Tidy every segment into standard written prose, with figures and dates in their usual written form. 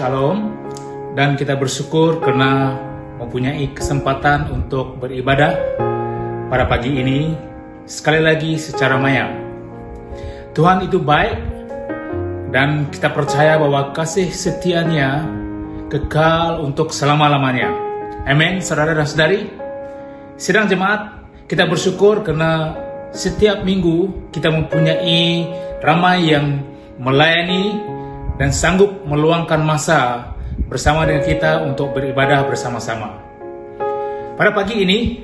Shalom, dan kita bersyukur karena mempunyai kesempatan untuk beribadah pada pagi ini sekali lagi secara maya. Tuhan itu baik dan kita percaya bahwa kasih setianya kekal untuk selama-lamanya. Amin, saudara dan saudari. Sidang jemaat, kita bersyukur karena setiap minggu kita mempunyai ramai yang melayani dan sanggup meluangkan masa bersama dengan kita untuk beribadah bersama-sama. Pada pagi ini,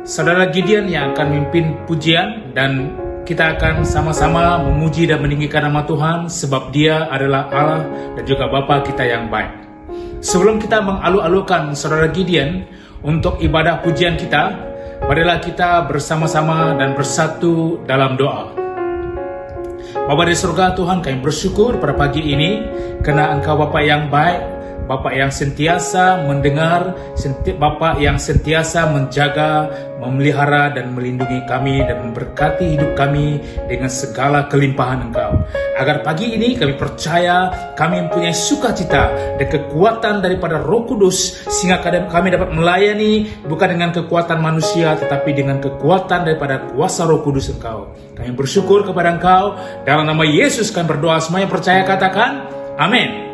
Saudara Gideon yang akan memimpin pujian, dan kita akan sama-sama memuji dan meninggikan nama Tuhan sebab Dia adalah Allah dan juga Bapa kita yang baik. Sebelum kita mengalu-alukan Saudara Gideon untuk ibadah pujian kita, marilah kita bersama-sama dan bersatu dalam doa. Bapa di surga, Tuhan, kami bersyukur pada pagi ini karena Engkau Bapa yang baik, Bapa yang sentiasa mendengar, Bapa yang sentiasa menjaga, memelihara dan melindungi kami dan memberkati hidup kami dengan segala kelimpahan Engkau. Agar pagi ini kami percaya kami mempunyai sukacita dan kekuatan daripada Roh Kudus sehingga kami dapat melayani bukan dengan kekuatan manusia tetapi dengan kekuatan daripada kuasa Roh Kudus Engkau. Kami bersyukur kepada Engkau, dalam nama Yesus kami berdoa, semuanya percaya katakan amin.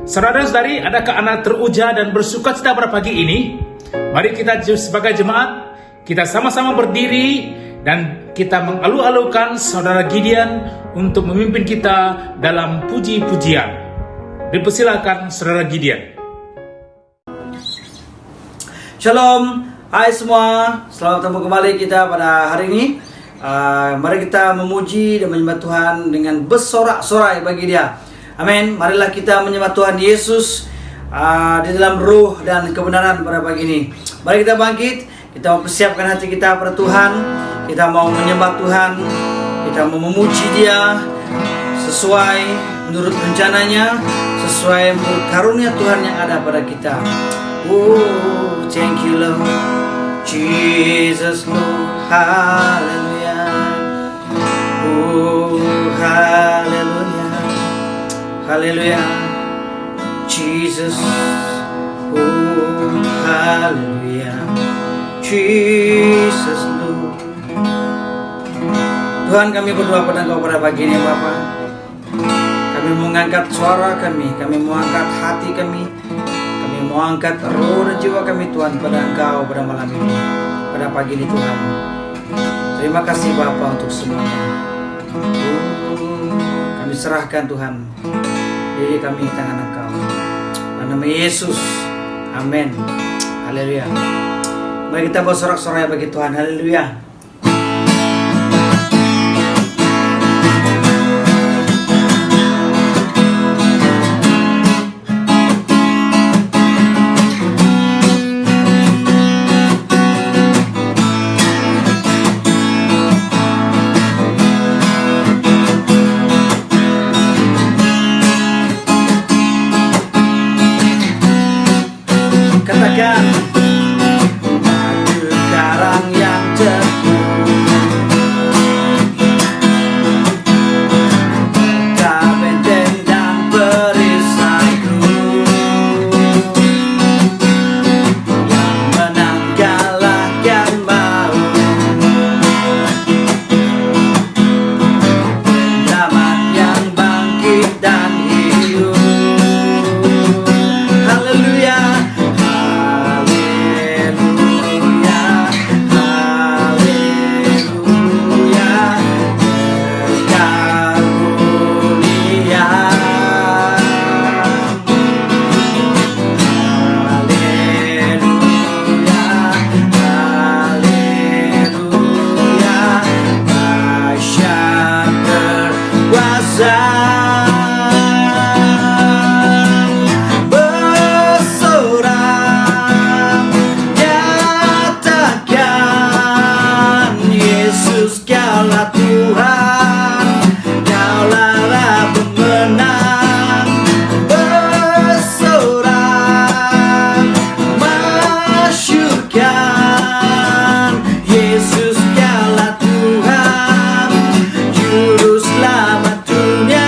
Saudara-saudari, adakah Anda teruja dan bersukacita pada pagi ini? Mari kita sebagai jemaat, kita sama-sama berdiri dan kita mengalu-alukan Saudara Gideon untuk memimpin kita dalam puji-pujian. Dipersilakan Saudara Gideon. Shalom, hai semua, selamat bertemu kembali kita pada hari ini. Mari kita memuji dan menyembah Tuhan dengan bersorak-sorai bagi Dia. Amin. Marilah kita menyembah Tuhan Yesus di dalam roh dan kebenaran pada pagi ini. Mari kita bangkit, kita mau persiapkan hati kita pada Tuhan. Kita mau menyembah Tuhan, kita mau memuji Dia sesuai menurut rencananya, sesuai menurut karunia Tuhan yang ada pada kita. Oh, thank you Lord, Jesus Lord, hallelujah. Oh, hallelujah, hallelujah, Jesus. Oh, hallelujah, Jesus Lord. Tuhan, kami berdoa pada Engkau pada pagi ini Bapa. Kami mengangkat suara kami mengangkat hati kami mau angkat roh dan jiwa kami Tuhan pada Engkau pada malam ini, pada pagi ini Tuhan. Terima kasih Bapa untuk semuanya. Kami serahkan Tuhan diri kami di tangan Engkau. Dalam nama Yesus, amin. Haleluya. Mari kita bersorak-sorai bagi Tuhan. Haleluya. Katakan, aku karang yang teguh, tak benteng dan perisaiku, yang menang kalahkan maut, penyelamat yang bangkit dan hidup. Haleluya. Tuhan, Juru Selamat dunia.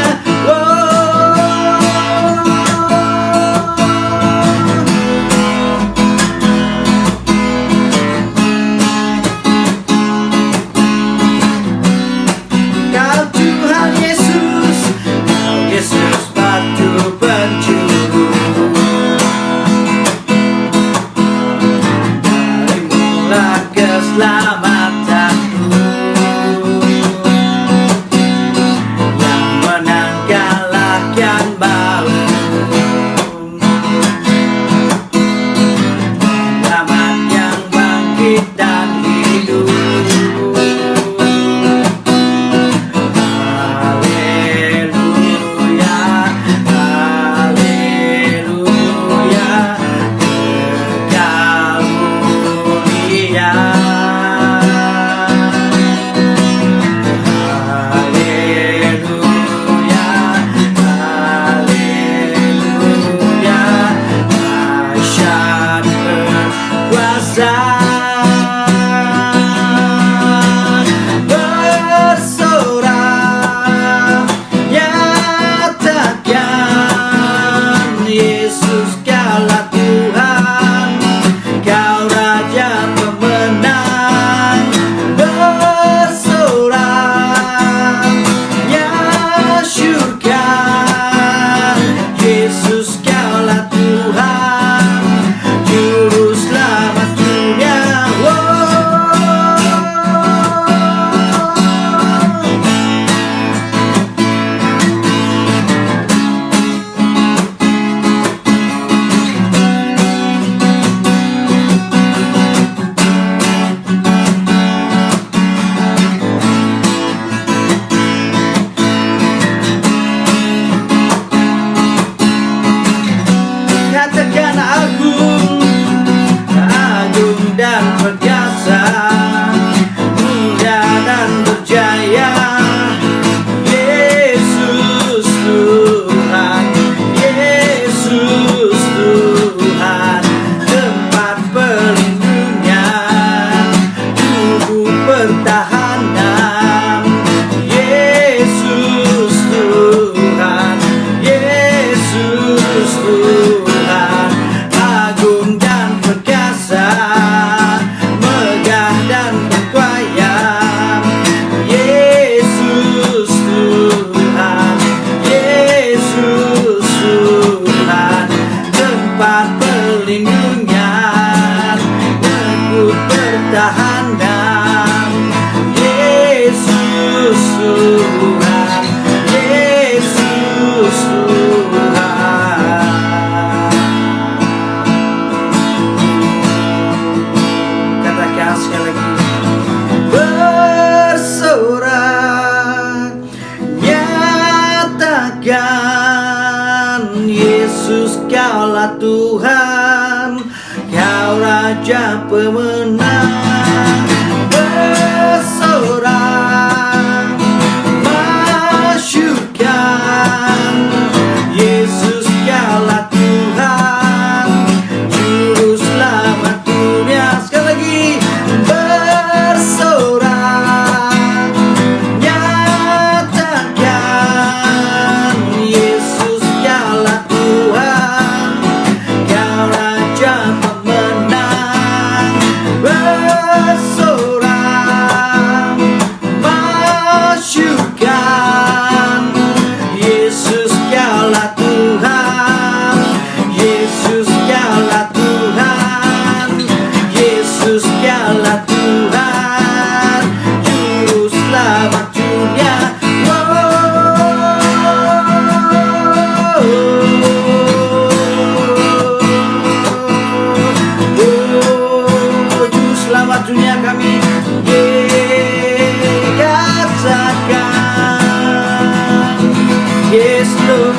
jadikan Yesus, Kaulah Tuhan, Kau Raja pemenang. Bersorak masyurkan Yesus, Kaulah Tuhan, Juru Selamat dunia. Sekali lagi, bersorak nyatakan Yesus, Kaulah Tuhan, Kau Raja pemenang. Bersorak masyurkan Yesus, Kaulah Tuhan, Yesus, Kaulah Tuhan, Yesus, Kaulah Tuhan, Juru Selamat dunia. Juru Selamat dunia kami katakan, yes Lord,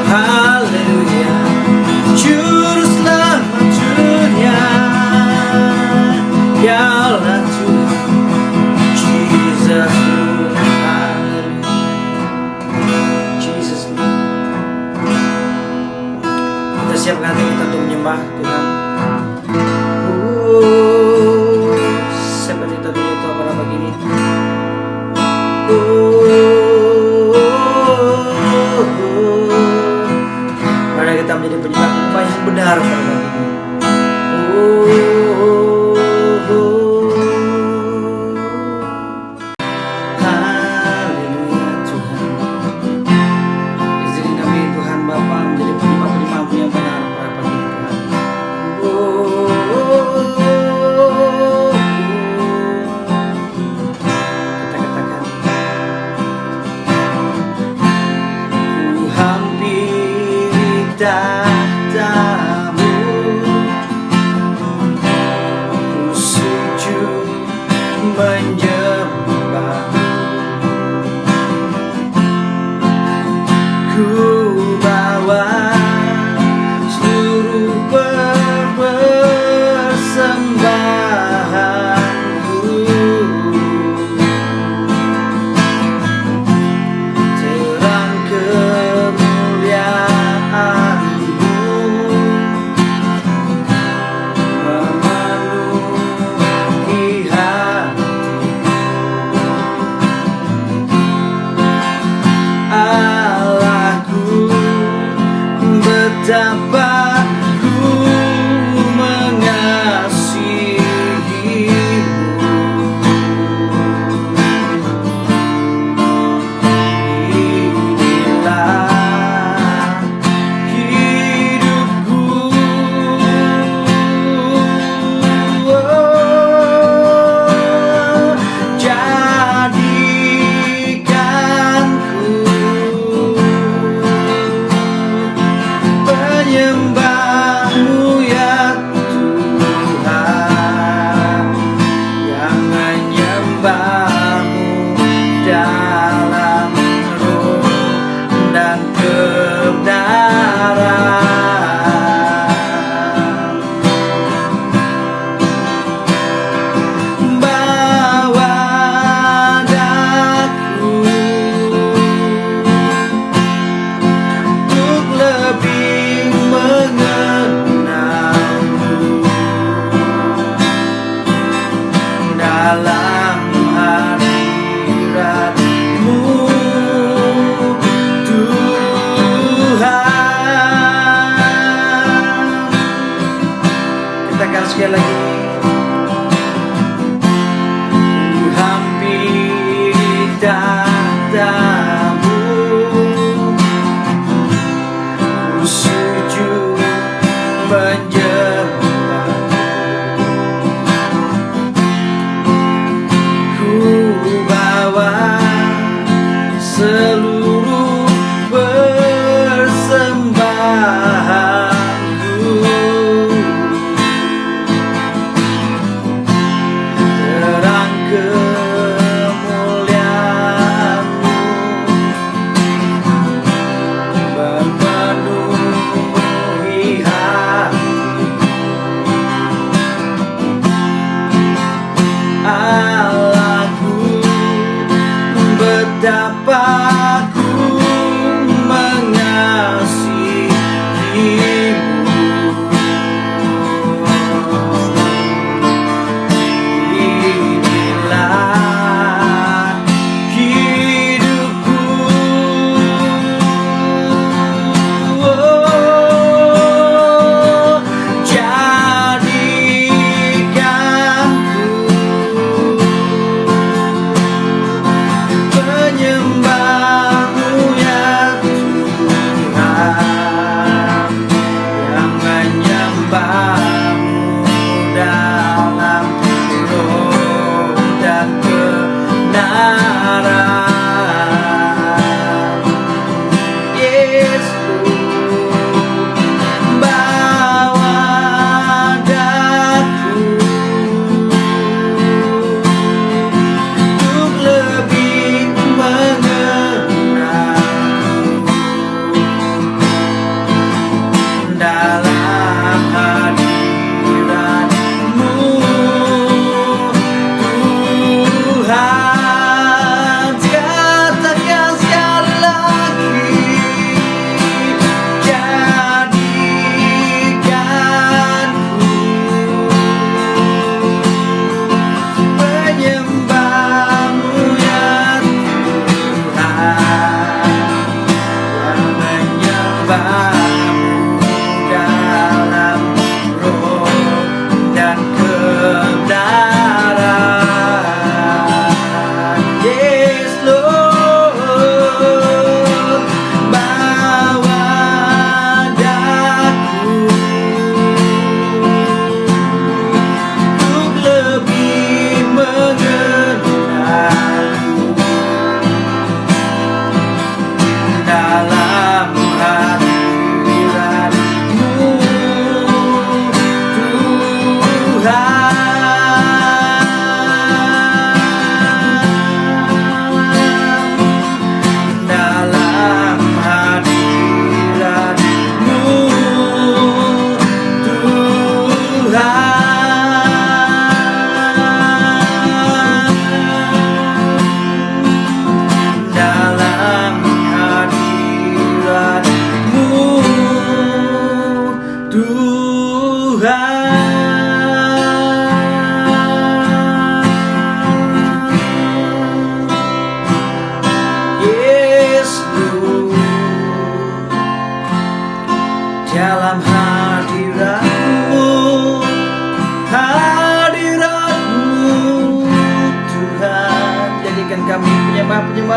haleluya. Juru Selamat dunia, Kaulah Tuhan, Jesus Lord, haleluya. Jesus Lord. Kita siapkan hati kita untuk menyembah Tuhan. Seperti tadi itu pada pagi ini. Mari kita menjadi penyembah yang benar pada pagi ini. Haleluya Tuhan. Izinkan kami Tuhan Bapa menjadi penyembah-penyembah-Mu yang benar pada pagi ini Tuhan. Kita katakan, ku hampiri tahta-Mu, ku sujud menyembah-Mu, ku bawa seluruh persembahanku, terang kemuliaan-Mu memenuhi hatiku. Allahku, betapa ku mengasihi-Mu. Inilah hidupku, jadikan ku penyembah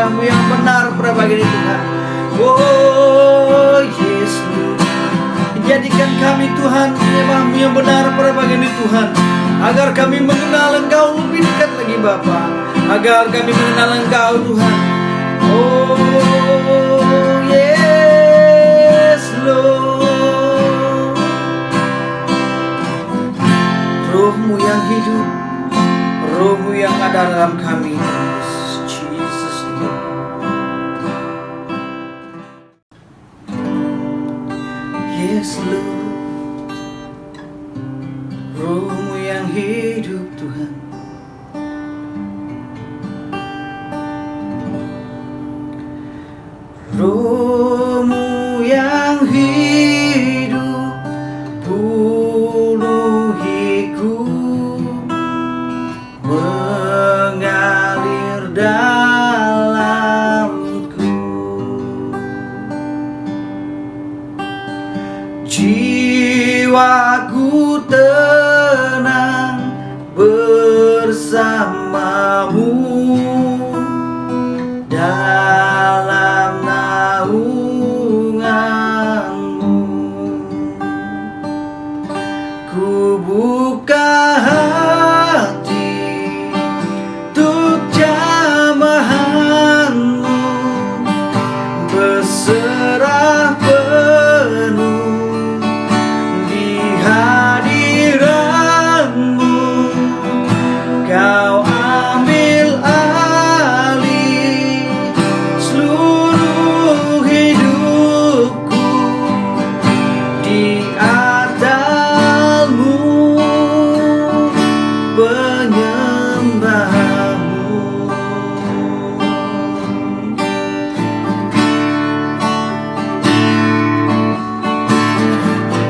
menyembahmu yang benar pada pagi ini Tuhan. Oh Yesus, jadikan kami Tuhan menyembahmu yang benar pada pagi ini Tuhan, agar kami mengenal Engkau lebih dekat lagi Bapa, agar kami mengenal Engkau Tuhan. Oh yes Lord, Roh-Mu yang hidup, Roh-Mu yang ada dalam kami. Jesus name. Yes Lord, Roh-Mu yang hidup Tuhan. Roh-Mu yang hidup penuhiku, mengalir dalamku. Jiwaku tenang bersamamu dalam naunganmu. Ku buka hati untuk jamahanmu, berserah penuh di hadiratmu. Kau ambil alih seluruh hidupku, di atalmu penyembahmu.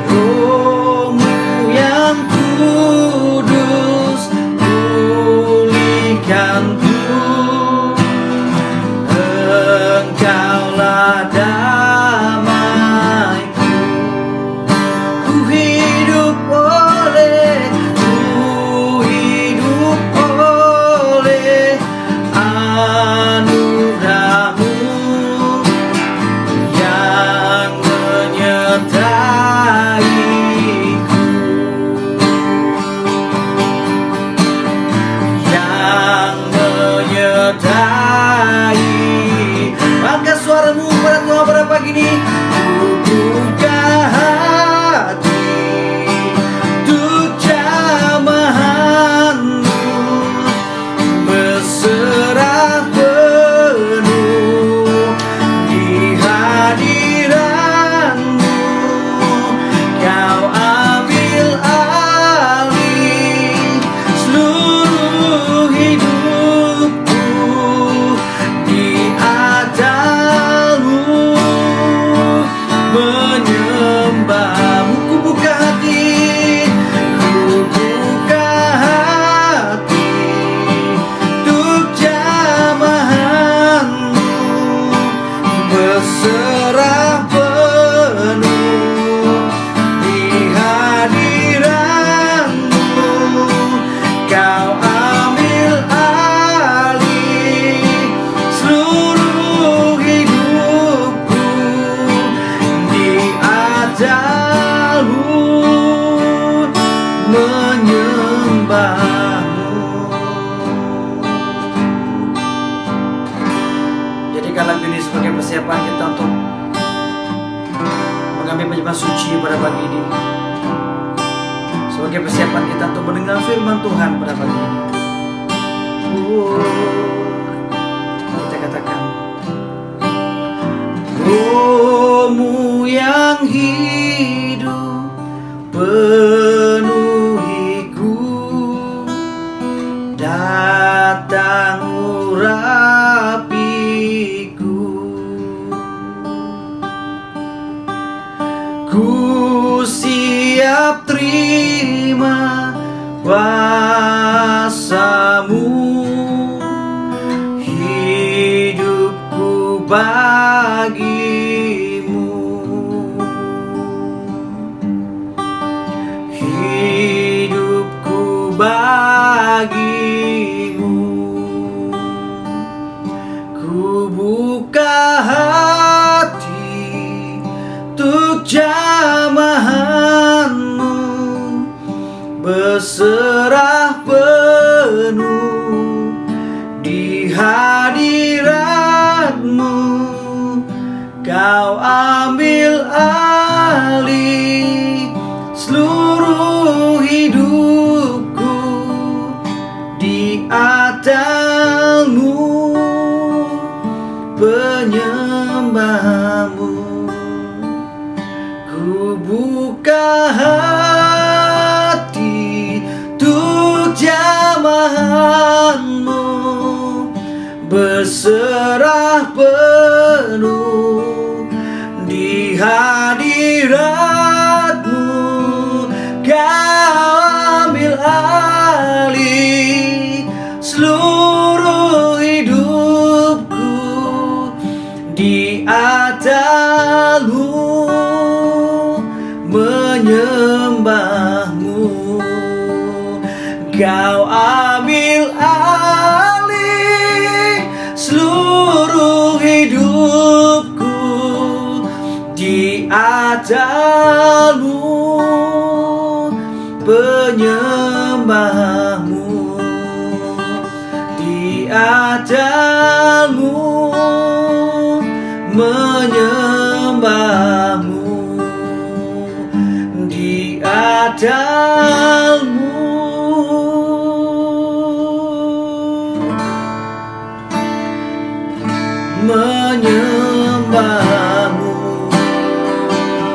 Roh-Mu yang kudus, pulihkanku. Engkaulah damaiku. Ku hidup oleh anugerah-Mu yang menyertaiku, yang menyertai. Angkat suaramu pada Tuhan pada pagi ini. Ku buka hati untuk jamahanmu, berserah penuh di hadiratmu. Kau ambil alih seluruh hidupku, di atalmu menyembahmu. Ku buka hati, ku buka hati untuk jamahanmu, berserah penuh di hadiratmu. Kau ambil alih seluruh hidupku, di ajalmu menyembahmu. Jadikan lagu ini sebagai persiapan kita untuk mengambil penyembah suci pada pagi ini, sebagai persiapan kita untuk mendengar firman Tuhan pada pagi ini. Kita katakan, Roh-Mu yang hidup penuhiku, datang urapiku. Ku siap terima kuasa-Mu, hidupku bagimu, hidupku bagimu. Ku buka hati untuk jamahan-Mu, berserah penuh di hadirat-Mu. Kau ambil alih seluruh hidupku, di atas-Mu penyembah-Mu. Ku buka hati untuk jamahan-Mu, berserah penuh di hadirat-Mu. Kau ambil alih seluruh hidupku, di atas-Mu menyembah-Mu. Kau ambil alih seluruh hidupku, di atas-Mu penyembah-Mu, di atas-Mu menyembah-Mu, di atas-Mu menyembah-Mu.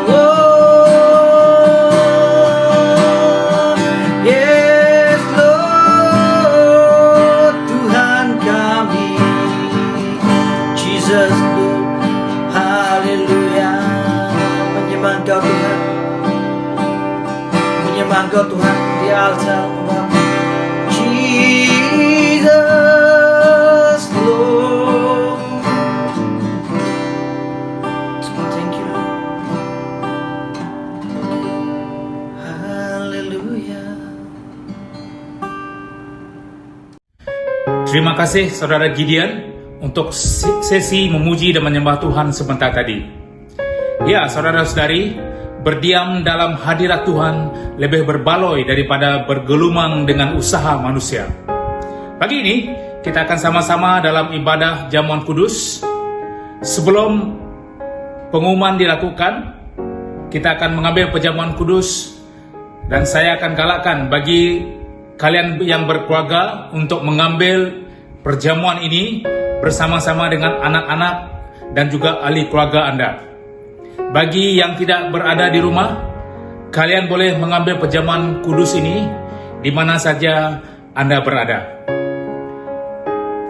Oh, yes Lord, Tuhan kami, Jesus Lord, haleluya. Menyembah Engkau Tuhan, menyembah Engkau Tuhan di altar kami, Jesus Lord. Thank you Lord, haleluya. Terima kasih Saudara Gideon untuk sesi memuji dan menyembah Tuhan sebentar tadi. Ya, saudara-saudari, berdiam dalam hadirat Tuhan lebih berbaloi daripada bergelumang dengan usaha manusia. Pagi ini kita akan sama-sama dalam ibadah jamuan kudus. Sebelum pengumuman dilakukan, kita akan mengambil perjamuan kudus, dan saya akan galakkan bagi kalian yang berkeluarga untuk mengambil perjamuan ini bersama-sama dengan anak-anak dan juga ahli keluarga Anda. Bagi yang tidak berada di rumah, kalian boleh mengambil perjamuan kudus ini di mana saja Anda berada.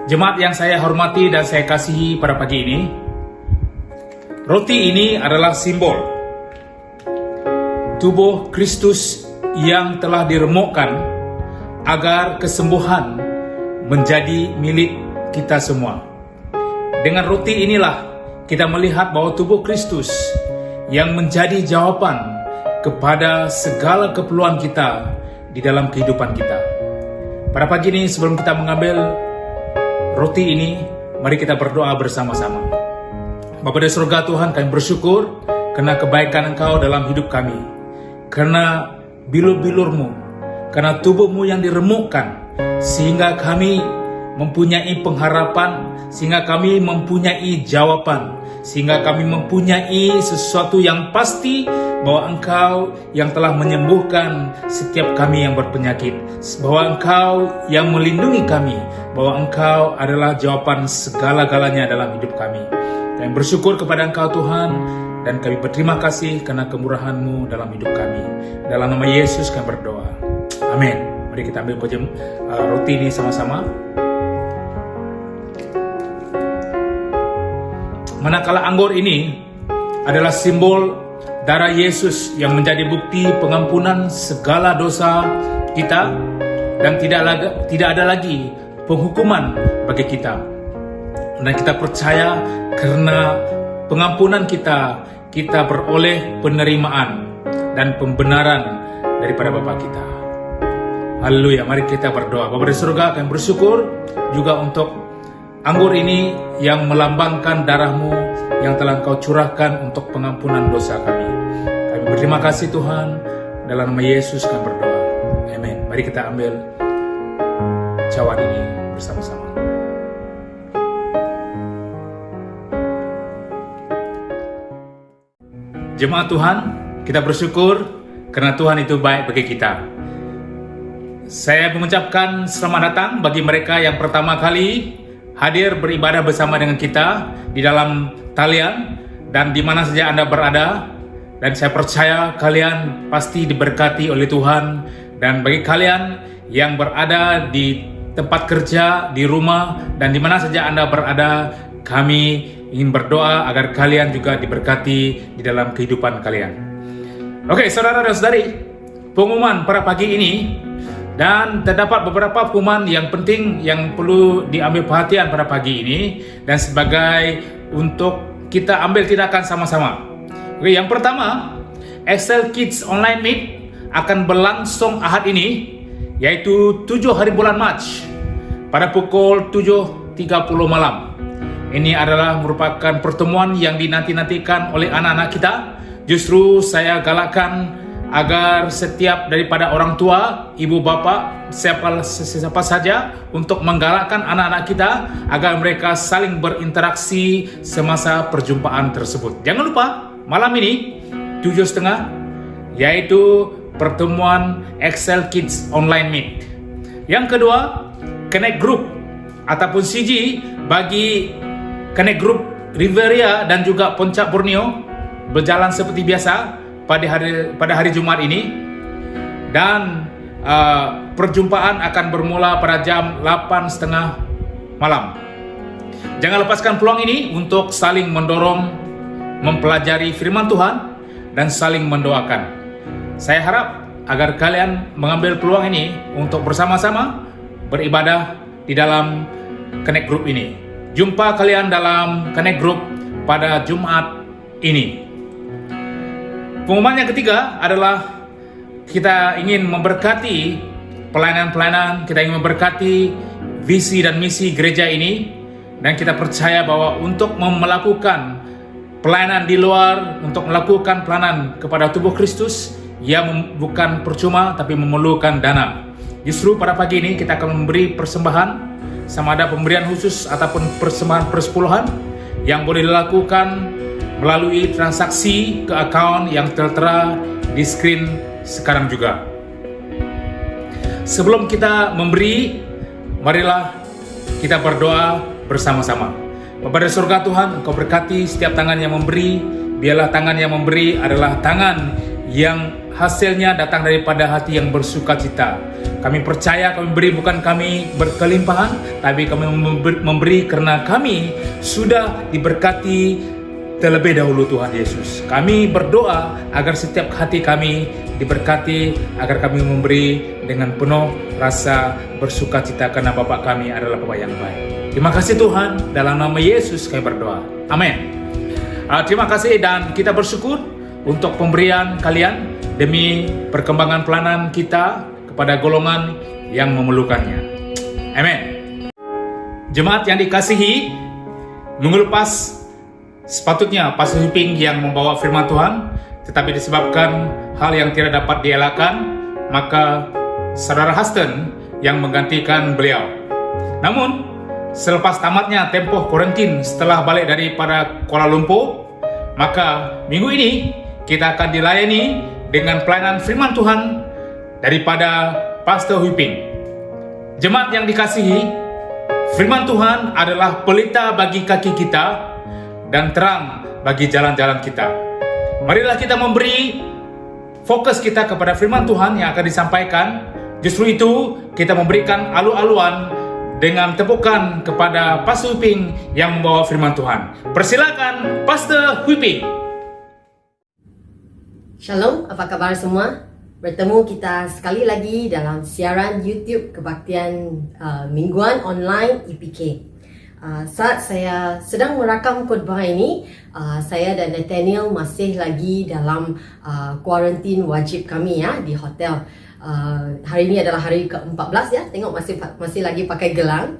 Jemaat yang saya hormati dan saya kasihi pada pagi ini, roti ini adalah simbol tubuh Kristus yang telah diremukkan agar kesembuhan menjadi milik kita semua. Dengan roti inilah kita melihat bahwa tubuh Kristus yang menjadi jawaban kepada segala keperluan kita di dalam kehidupan kita. Pada pagi ini sebelum kita mengambil roti ini, mari kita berdoa bersama-sama. Bapa di surga Tuhan, kami bersyukur karena kebaikan Engkau dalam hidup kami, karena bilur-bilur-Mu, karena tubuh-Mu yang diremukkan, sehingga kami mempunyai pengharapan, sehingga kami mempunyai jawaban, sehingga kami mempunyai sesuatu yang pasti bahwa Engkau yang telah menyembuhkan setiap kami yang berpenyakit, bahwa Engkau yang melindungi kami, bahwa Engkau adalah jawaban segala-galanya dalam hidup kami. Kami bersyukur kepada Engkau Tuhan, dan kami berterima kasih karena kemurahan-Mu dalam hidup kami. Dalam nama Yesus kami berdoa. Amin. Mari kita ambil roti ini sama-sama. Manakala anggur ini adalah simbol darah Yesus yang menjadi bukti pengampunan segala dosa kita, dan tidak ada lagi penghukuman bagi kita. Dan kita percaya karena pengampunan kita beroleh penerimaan dan pembenaran daripada Bapa kita. Haleluya, mari kita berdoa. Bapa di surga, kami bersyukur juga untuk anggur ini yang melambangkan darah-Mu yang telah Engkau curahkan untuk pengampunan dosa kami. Kami berterima kasih Tuhan, dalam nama Yesus kami berdoa. Amin. Mari kita ambil cawan ini bersama-sama. Jemaat Tuhan, kita bersyukur karena Tuhan itu baik bagi kita. Saya mengucapkan selamat datang bagi mereka yang pertama kali hadir beribadah bersama dengan kita di dalam talian dan di mana saja Anda berada. Dan saya percaya kalian pasti diberkati oleh Tuhan. Dan bagi kalian yang berada di tempat kerja, di rumah, dan di mana saja Anda berada, kami ingin berdoa agar kalian juga diberkati di dalam kehidupan kalian. Oke, saudara dan saudari, pengumuman pada pagi ini, dan terdapat beberapa pengumuman yang penting yang perlu diambil perhatian pada pagi ini, dan sebagai untuk kita ambil tindakan sama-sama. Oke, yang pertama, Excel Kids Online Meet akan berlangsung Ahad ini, yaitu 7 hari bulan Mac pada pukul 7.30 malam. Ini adalah merupakan pertemuan yang dinanti-nantikan oleh anak-anak kita. Justru saya galakkan agar setiap daripada orang tua, ibu bapa, siapa saja untuk menggalakkan anak-anak kita agar mereka saling berinteraksi semasa perjumpaan tersebut. Jangan lupa malam ini 7.30 yaitu pertemuan Excel Kids Online Meet. Yang kedua, Connect Group ataupun CG bagi Connect Group Riveria dan juga Puncak Borneo berjalan seperti biasa pada hari Jumat ini, dan perjumpaan akan bermula pada jam 8.30 malam. Jangan lepaskan peluang ini untuk saling mendorong, mempelajari firman Tuhan, dan saling mendoakan. Saya harap agar kalian mengambil peluang ini untuk bersama-sama beribadah di dalam Connect Group ini. Jumpa kalian dalam Connect Group pada Jumat ini. Pengumuman yang ketiga adalah kita ingin memberkati pelayanan-pelayanan, kita ingin memberkati visi dan misi gereja ini, dan kita percaya bahwa untuk melakukan pelayanan di luar, untuk melakukan pelayanan kepada tubuh Kristus, ia bukan percuma tapi memerlukan dana. Justru pada pagi ini kita akan memberi persembahan, sama ada pemberian khusus ataupun persembahan persepuluhan yang boleh dilakukan melalui transaksi ke akaun yang tertera di screen sekarang juga. Sebelum kita memberi, marilah kita berdoa bersama-sama. Bapa di surga Tuhan, Engkau berkati setiap tangan yang memberi. Biarlah tangan yang memberi adalah tangan yang hasilnya datang daripada hati yang bersuka cita. Kami percaya kami beri bukan kami berkelimpahan, tapi kami memberi karena kami sudah diberkati terlebih dahulu Tuhan Yesus. Kami berdoa agar setiap hati kami diberkati, agar kami memberi dengan penuh rasa bersuka cita karena Bapa kami adalah Bapa yang baik. Terima kasih Tuhan, dalam nama Yesus kami berdoa. Amin. Terima kasih dan kita bersyukur untuk pemberian kalian demi perkembangan pelayanan kita kepada golongan yang memerlukannya. Amin. Jemaat yang dikasihi, minggu lepas sepatutnya Pastor Huping yang membawa firman Tuhan, tetapi disebabkan hal yang tidak dapat dielakkan, maka Saudara Huston yang menggantikan beliau. Namun, selepas tamatnya tempoh kuarantin setelah balik daripada Kuala Lumpur, maka minggu ini kita akan dilayani dengan pelayanan firman Tuhan daripada Pastor Huping. Jemaat yang dikasihi, firman Tuhan adalah pelita bagi kaki kita dan terang bagi jalan-jalan kita. Marilah kita memberi fokus kita kepada firman Tuhan yang akan disampaikan. Justru itu kita memberikan alu-aluan dengan tepukan kepada Pastor Huping yang membawa firman Tuhan. Persilakan Pastor Huping. Shalom, apa kabar semua? Bertemu kita sekali lagi dalam siaran YouTube Kebaktian Mingguan Online EPK. saat saya sedang merakam khotbah ini, saya dan Nathaniel masih lagi dalam kuarantin wajib kami ya di hotel. Hari ini adalah hari ke-14 ya, tengok masih lagi pakai gelang.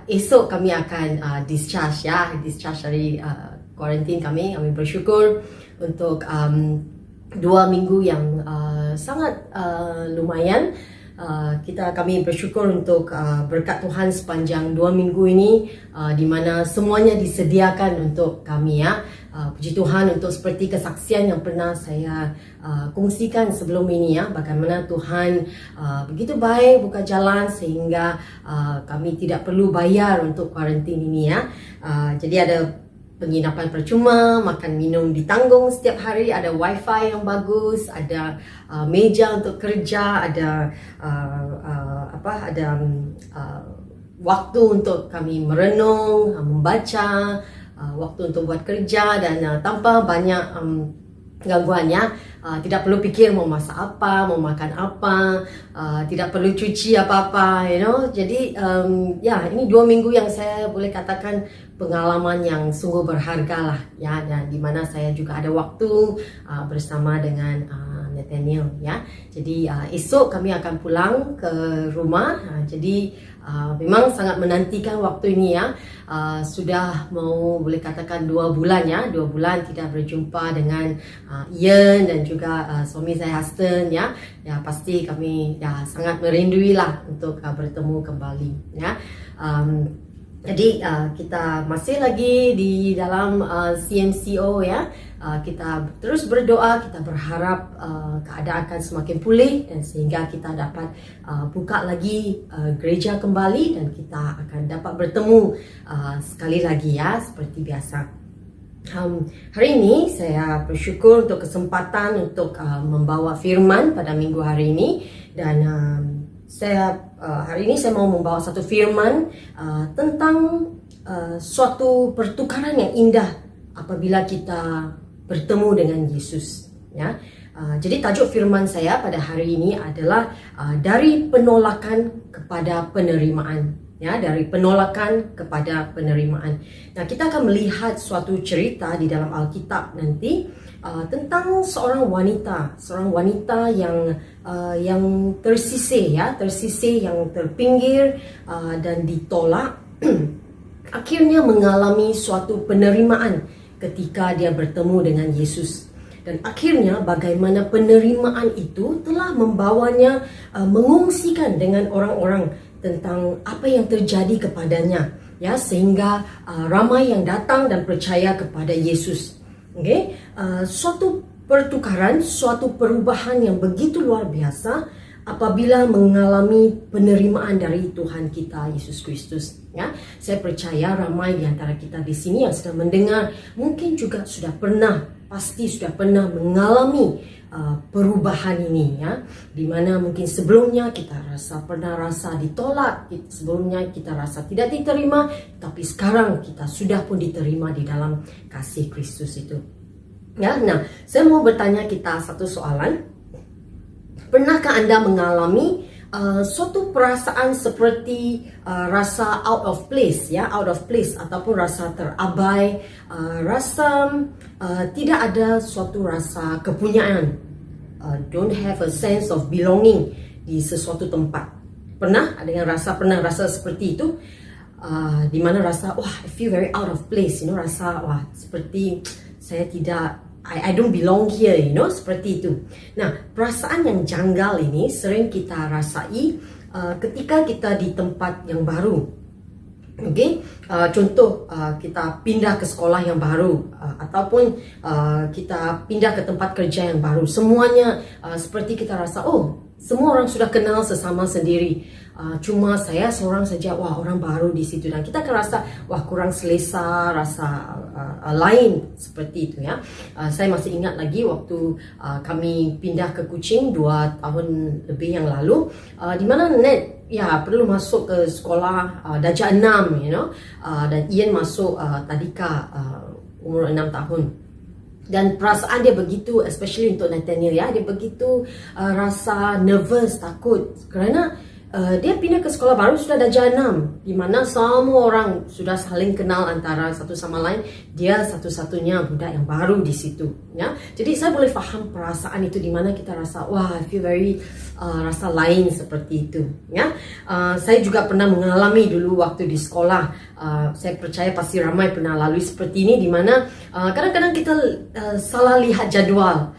Esok kami akan discharge dari kuarantin kami. Kami bersyukur untuk 2 minggu yang sangat lumayan. Kami bersyukur untuk berkat Tuhan sepanjang 2 minggu ini, di mana semuanya disediakan untuk kami ya. Puji Tuhan untuk seperti kesaksian yang pernah saya kongsikan sebelum ini ya, bagaimana Tuhan begitu baik buka jalan sehingga kami tidak perlu bayar untuk kuarantin ini ya. Jadi ada penginapan percuma, makan minum ditanggung setiap hari, ada wifi yang bagus, ada meja untuk kerja, ada waktu untuk kami merenung, membaca, waktu untuk buat kerja dan tanpa banyak gangguannya. Tidak perlu fikir mau masak apa, mau makan apa, tidak perlu cuci apa-apa, Jadi ini 2 minggu yang saya boleh katakan pengalaman yang sungguh berharga lah ya, dan di mana saya juga ada waktu bersama dengan Nathaniel ya. Jadi esok kami akan pulang ke rumah. Jadi memang sangat menantikan waktu ini ya. Sudah mau boleh katakan 2 bulan ya, 2 bulan tidak berjumpa dengan Ian dan juga suami saya Huston ya. Ya pasti kami sangat merindui lah untuk bertemu kembali ya. Jadi kita masih lagi di dalam CMCO ya. Kita terus berdoa, kita berharap keadaan akan semakin pulih dan sehingga kita dapat buka lagi gereja kembali dan kita akan dapat bertemu sekali lagi ya seperti biasa. Hari ini saya bersyukur untuk kesempatan untuk membawa firman pada minggu hari ini, dan hari ini saya mau membawa satu firman tentang suatu pertukaran yang indah apabila kita bertemu dengan Yesus ya. Jadi tajuk firman saya pada hari ini adalah dari penolakan kepada penerimaan ya, dari penolakan kepada penerimaan. Nah, kita akan melihat suatu cerita di dalam Alkitab nanti tentang seorang wanita yang tersisih ya, yang terpinggir dan ditolak akhirnya mengalami suatu penerimaan ketika dia bertemu dengan Yesus. Dan akhirnya bagaimana penerimaan itu telah membawanya mengungsikan dengan orang-orang tentang apa yang terjadi kepadanya ya, sehingga ramai yang datang dan percaya kepada Yesus. Okay? Suatu pertukaran, suatu perubahan yang begitu luar biasa apabila mengalami penerimaan dari Tuhan kita Yesus Kristus ya. Saya percaya ramai di antara kita di sini yang sedang mendengar mungkin juga pasti sudah pernah mengalami perubahan ini ya, dimana mungkin sebelumnya kita pernah rasa ditolak, sebelumnya kita rasa tidak diterima, tapi sekarang kita sudah pun diterima di dalam kasih Kristus itu ya. Nah, saya mau bertanya kita satu soalan. Pernahkah Anda mengalami suatu perasaan seperti rasa out of place ataupun rasa terabai, rasa tidak ada suatu rasa kepunyaan, don't have a sense of belonging di sesuatu tempat? Pernah rasa seperti itu, di mana rasa I feel very out of place, rasa seperti saya tidak, I don't belong here, seperti itu. Nah, perasaan yang janggal ini sering kita rasai ketika kita di tempat yang baru. Okay? Contoh, kita pindah ke sekolah yang baru, ataupun kita pindah ke tempat kerja yang baru. Semuanya seperti kita rasa, semua orang sudah kenal sesama sendiri. Cuma saya seorang saja, orang baru di situ, dan kita akan rasa kurang selesa, rasa lain seperti itu ya. Saya masih ingat lagi waktu kami pindah ke Kuching 2 tahun lebih yang lalu, di mana Ned perlu masuk ke sekolah darjah 6, dan Ian masuk tadika umur 6 tahun. Dan perasaan dia begitu, especially untuk Nathaniel ya, dia begitu rasa nervous, takut, kerana dia pindah ke sekolah baru sudah darjah 6, di mana semua orang sudah saling kenal antara satu sama lain. Dia satu-satunya budak yang baru di situ, ya. Jadi saya boleh faham perasaan itu, di mana kita rasa wah, I feel very rasa lain seperti itu, ya. Saya juga pernah mengalami dulu waktu di sekolah. Saya percaya pasti ramai pernah lalui seperti ini, di mana kadang-kadang kita salah lihat jadual.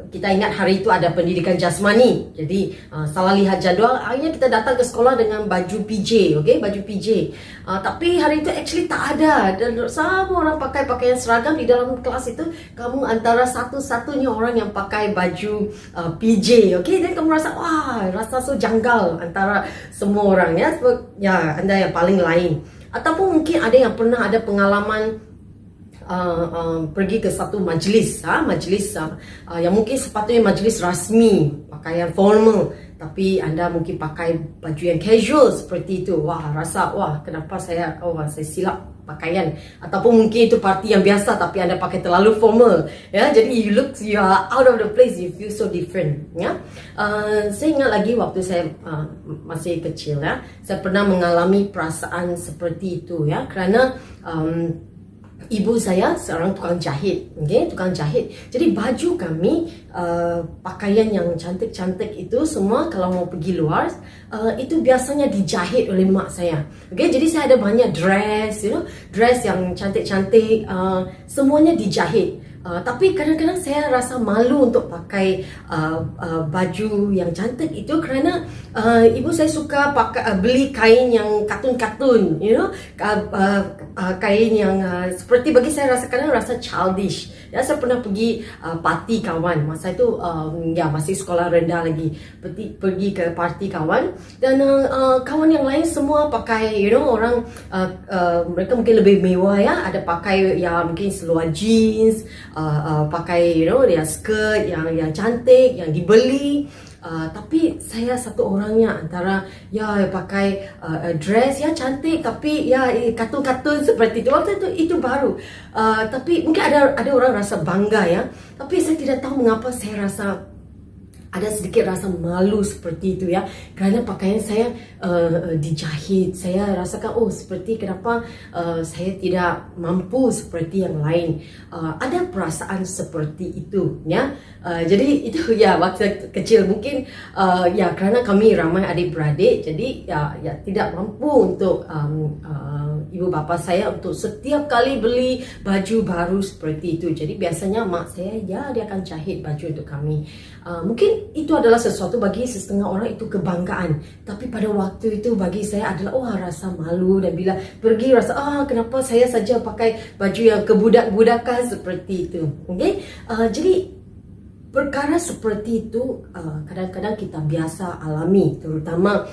Kita ingat hari itu ada pendidikan jasmani, jadi salah lihat jadual, akhirnya kita datang ke sekolah dengan baju PJ, baju PJ. Tapi hari itu actually tak ada, dan semua orang pakai pakaian seragam. Di dalam kelas itu kamu antara satu-satunya orang yang pakai baju PJ, dan kamu rasa wah, rasa so janggal antara semua orang, ya, anda yang paling lain. Ataupun mungkin ada yang pernah ada pengalaman pergi ke satu majlis, yang mungkin sepatutnya majlis rasmi, pakaian formal, tapi anda mungkin pakai baju yang casual seperti itu. Wah, rasa wah, kenapa saya silap pakaian. Ataupun mungkin itu parti yang biasa tapi anda pakai terlalu formal, ya. Jadi you are out of the place, you feel so different, ya. Saya ingat lagi waktu saya masih kecil, ya, saya pernah mengalami perasaan seperti itu, ya, kerana ibu saya seorang tukang jahit, tukang jahit. Jadi baju kami, pakaian yang cantik-cantik itu semua kalau mau pergi luar, itu biasanya dijahit oleh mak saya. Jadi saya ada banyak dress, dress yang cantik-cantik, semuanya dijahit. Tapi kadang-kadang saya rasa malu untuk pakai baju yang cantik itu, kerana ibu saya suka beli kain yang katun-katun, kain yang seperti, bagi saya rasa childish. Ya, saya pernah pergi parti kawan masa itu, masih sekolah rendah lagi, pergi ke parti kawan, dan kawan yang lain semua pakai, orang mereka mungkin lebih mewah, ya, ada pakai ya mungkin seluar jeans, pakai dia skirt yang cantik yang dibeli. Tapi saya satu orangnya antara pakai dress cantik tapi katun-katun seperti itu. Waktu itu baru, tapi mungkin ada orang rasa bangga, ya. Tapi saya tidak tahu mengapa saya rasa ada sedikit rasa malu seperti itu, ya, kerana pakaian saya dijahit. Saya rasakan seperti kenapa saya tidak mampu seperti yang lain. Ada perasaan seperti itu, ya. Jadi itu waktu kecil mungkin kerana kami ramai adik-beradik, jadi tidak mampu untuk ibu bapa saya untuk setiap kali beli baju baru seperti itu. Jadi biasanya mak saya dia akan jahit baju untuk kami. Mungkin itu adalah sesuatu bagi setengah orang itu kebanggaan, tapi pada waktu itu bagi saya adalah rasa malu, dan bila pergi rasa kenapa saya saja pakai baju yang kebudak-budakan seperti itu. Jadi perkara seperti itu kadang-kadang kita biasa alami, terutama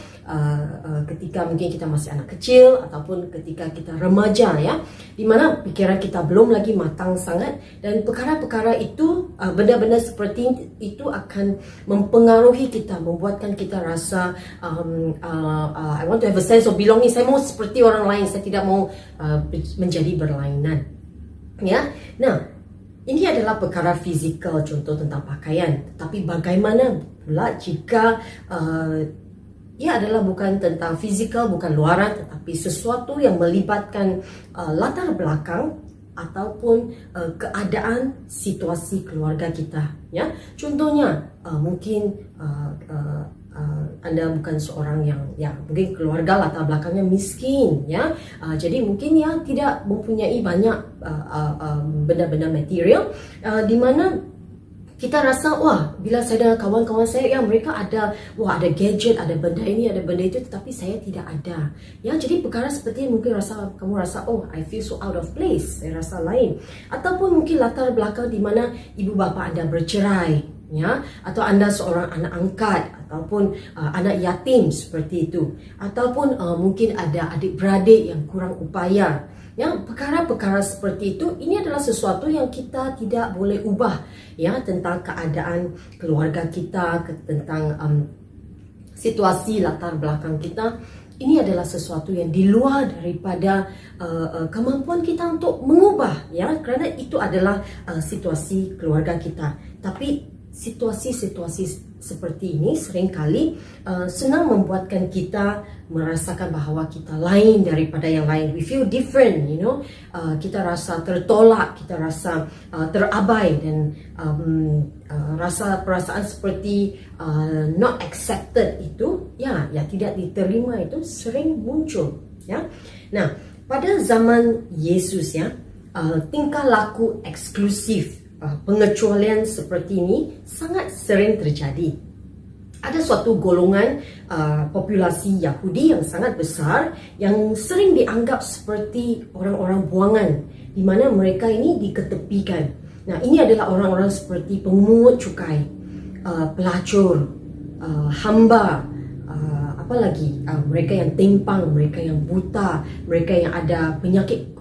ketika mungkin kita masih anak kecil ataupun ketika kita remaja, ya, di mana pikiran kita belum lagi matang sangat, dan perkara-perkara itu, benda-benda seperti itu akan mempengaruhi kita, membuatkan kita rasa I want to have a sense of belonging. Saya mau seperti orang lain, saya tidak mau menjadi berlainan, ya. Nah, ini adalah perkara fizikal, contoh tentang pakaian. Tapi bagaimana pula jika ia adalah bukan tentang fizikal, bukan luaran, tetapi sesuatu yang melibatkan latar belakang ataupun keadaan situasi keluarga kita, ya. Contohnya mungkin anda bukan seorang yang mungkin keluarga latar belakangnya miskin, ya. Jadi mungkin tidak mempunyai banyak benda-benda material, di mana kita rasa bila saya dengan kawan-kawan saya, mereka ada gadget, ada benda ini, ada benda itu, tetapi saya tidak ada, ya. Jadi perkara seperti ini mungkin kamu rasa I feel so out of place, saya rasa lain. Ataupun mungkin latar belakang di mana ibu bapa anda bercerai, ya, atau anda seorang anak angkat ataupun anak yatim seperti itu, ataupun mungkin ada adik-beradik yang kurang upaya. Yang perkara-perkara seperti itu, ini adalah sesuatu yang kita tidak boleh ubah, ya, tentang keadaan keluarga kita, tentang situasi latar belakang kita. Ini adalah sesuatu yang di luar daripada kemampuan kita untuk mengubah, ya, kerana itu adalah situasi keluarga kita. Tapi situasi-situasi seperti ini seringkali senang membuatkan kita merasakan bahawa kita lain daripada yang lain. We feel different, kita rasa tertolak, kita rasa terabai, dan rasa perasaan seperti not accepted itu, ya tidak diterima, itu sering muncul, ya. Nah, pada zaman Yesus, ya, tingkah laku eksklusif, pengecualian seperti ini sangat sering terjadi. Ada suatu golongan populasi Yahudi yang sangat besar yang sering dianggap seperti orang-orang buangan, di mana mereka ini diketepikan. Nah, ini adalah orang-orang seperti pemungut cukai, pelacur, hamba, mereka yang timpang, mereka yang buta, mereka yang ada penyakit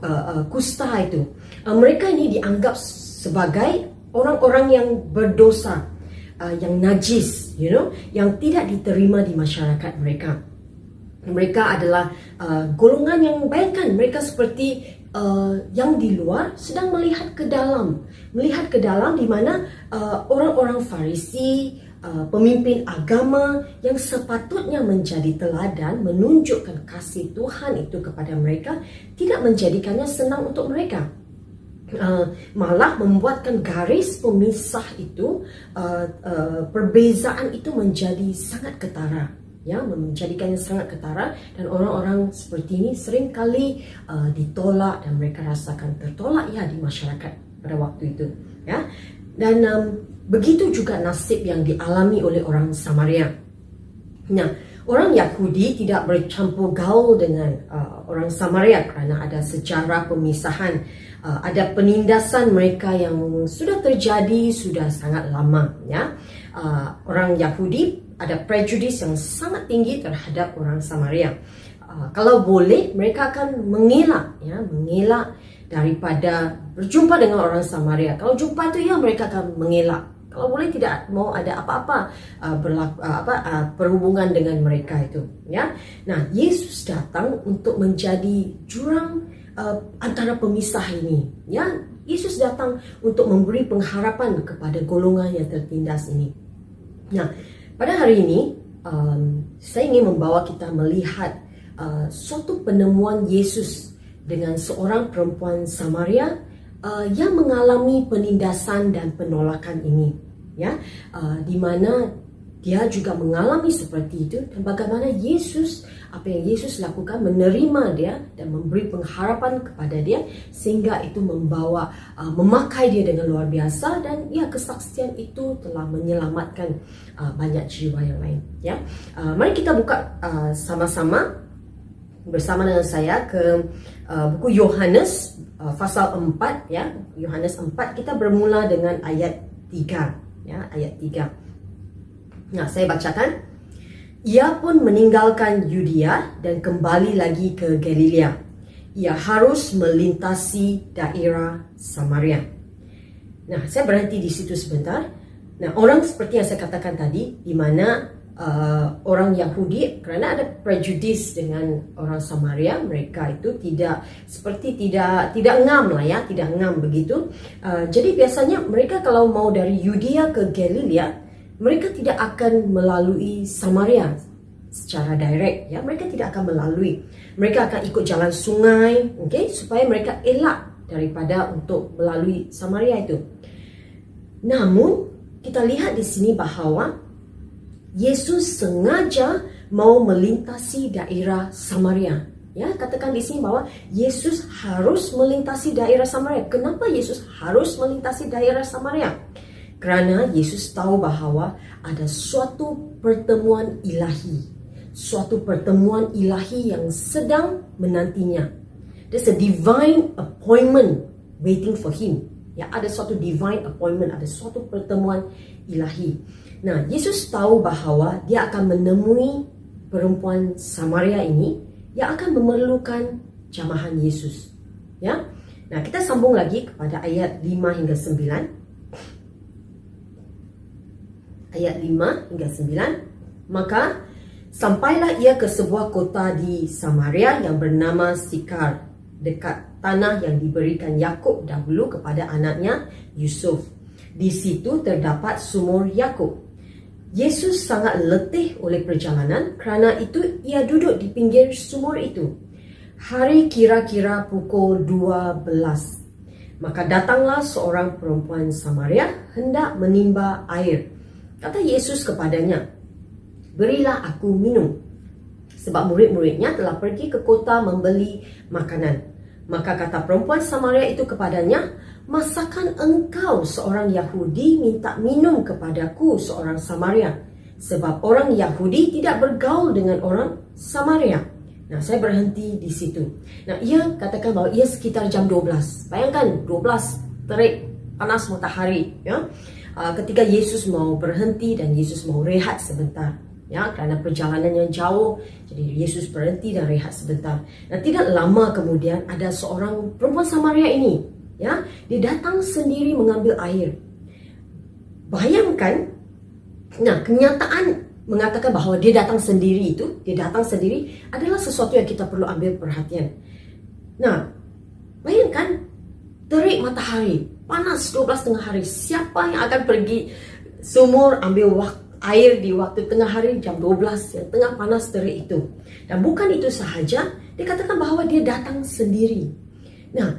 kusta itu. Mereka ini dianggap sebagai orang-orang yang berdosa, yang najis, yang tidak diterima di masyarakat mereka. Mereka adalah golongan yang bayangkan mereka seperti yang di luar sedang melihat ke dalam di mana orang-orang Farisi, pemimpin agama yang sepatutnya menjadi teladan, menunjukkan kasih Tuhan itu kepada mereka, tidak menjadikannya senang untuk mereka. Malah membuatkan garis pemisah itu, perbezaan itu menjadi sangat ketara, ya, menjadikannya sangat ketara, dan orang-orang seperti ini seringkali ditolak, dan mereka rasakan tertolak, ya, di masyarakat pada waktu itu, ya. Dan begitu juga nasib yang dialami oleh orang Samaria. Nah, orang Yahudi tidak bercampur gaul dengan orang Samaria kerana ada sejarah pemisahan, ada penindasan mereka yang sudah terjadi sudah sangat lama, ya. Orang Yahudi ada prejudis yang sangat tinggi terhadap orang Samaria. Kalau boleh mereka akan mengelak daripada berjumpa dengan orang Samaria. Kalau jumpa itu, ya, mereka akan mengelak. Kalau boleh tidak mau ada apa-apa perhubungan dengan mereka itu, ya. Nah, Yesus datang untuk menjadi jurang antara pemisah ini, ya. Yesus datang untuk memberi pengharapan kepada golongan yang tertindas ini. Nah, pada hari ini saya ingin membawa kita melihat suatu penemuan Yesus dengan seorang perempuan Samaria yang mengalami penindasan dan penolakan ini, ya, di mana dia juga mengalami seperti itu, dan bagaimana apa yang Yesus lakukan, menerima dia dan memberi pengharapan kepada dia, sehingga itu memakai dia dengan luar biasa, dan, ya, kesaksian itu telah menyelamatkan banyak jiwa yang lain, ya. Mari kita buka sama-sama bersama dengan saya ke buku Yohanes pasal 4, ya. Yohanes 4, kita bermula dengan ayat 3, ya, ayat 3. Nah, saya bacakan. Ia pun meninggalkan Yudea dan kembali lagi ke Galilea. Ia harus melintasi daerah Samaria. Nah, saya berhenti di situ sebentar. Nah, orang seperti yang saya katakan tadi, di mana orang Yahudi, kerana ada prejudis dengan orang Samaria, mereka itu tidak ngam lah, ya, tidak ngam begitu. Jadi biasanya mereka kalau mau dari Yudea ke Galilea, mereka tidak akan melalui Samaria secara direct, ya. Mereka tidak akan melalui. Mereka akan ikut jalan sungai, okay, supaya mereka elak daripada untuk melalui Samaria itu. Namun kita lihat di sini bahawa Yesus sengaja mau melintasi daerah Samaria. Ya, katakan di sini bahwa Yesus harus melintasi daerah Samaria. Kenapa Yesus harus melintasi daerah Samaria? Kerana Yesus tahu bahawa ada suatu pertemuan ilahi. Suatu pertemuan ilahi yang sedang menantinya. There's a divine appointment waiting for him. Ya, ada suatu divine appointment, ada suatu pertemuan ilahi. Nah, Yesus tahu bahawa dia akan menemui perempuan Samaria ini yang akan memerlukan jamahan Yesus. Ya. Nah, kita sambung lagi kepada ayat 5 hingga 9. Ayat 5 hingga 9. Maka sampailah ia ke sebuah kota di Samaria yang bernama Sikar, dekat tanah yang diberikan Yakub dahulu kepada anaknya Yusuf. Di situ terdapat sumur Yakub. Yesus sangat letih oleh perjalanan, kerana itu ia duduk di pinggir sumur itu. Hari kira-kira pukul 12. Maka datanglah seorang perempuan Samaria hendak menimba air. Kata Yesus kepadanya, "Berilah aku minum." Sebab murid-muridnya telah pergi ke kota membeli makanan. Maka kata perempuan Samaria itu kepadanya, "Masakan engkau seorang Yahudi minta minum kepadaku seorang Samaria? Sebab orang Yahudi tidak bergaul dengan orang Samaria." Nah, saya berhenti di situ. Nah, ia katakan bahawa ia sekitar jam 12. Bayangkan 12, terik, panas matahari, ya. Ketika Yesus mau berhenti dan Yesus mau rehat sebentar, ya, kerana perjalanan yang jauh, jadi Yesus berhenti dan rehat sebentar. Dan tidak lama kemudian ada seorang perempuan Samaria ini, ya, dia datang sendiri mengambil air. Bayangkan, nah, kenyataan mengatakan bahawa dia datang sendiri adalah sesuatu yang kita perlu ambil perhatian. Nah, bayangkan terik matahari, panas 12 tengah hari. Siapa yang akan pergi sumur ambil air di waktu tengah hari jam 12 yang tengah panas terik itu? Dan bukan itu sahaja, dia katakan bahawa dia datang sendiri. Nah,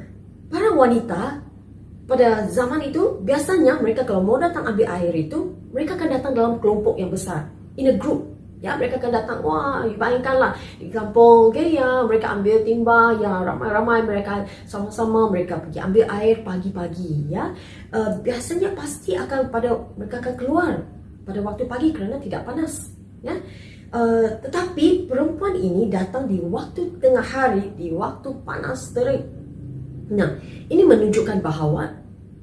para wanita pada zaman itu biasanya mereka kalau mau datang ambil air itu, mereka akan datang dalam kelompok yang besar, in a group. Ya, mereka akan datang, wah, bayangkanlah di kampung, okay, ya, mereka ambil timba, ya, ramai-ramai mereka sama-sama mereka pergi ambil air pagi-pagi, ya. Biasanya pasti mereka akan keluar pada waktu pagi kerana tidak panas, ya. Tetapi perempuan ini datang di waktu tengah hari, di waktu panas terik. Nah, ini menunjukkan bahawa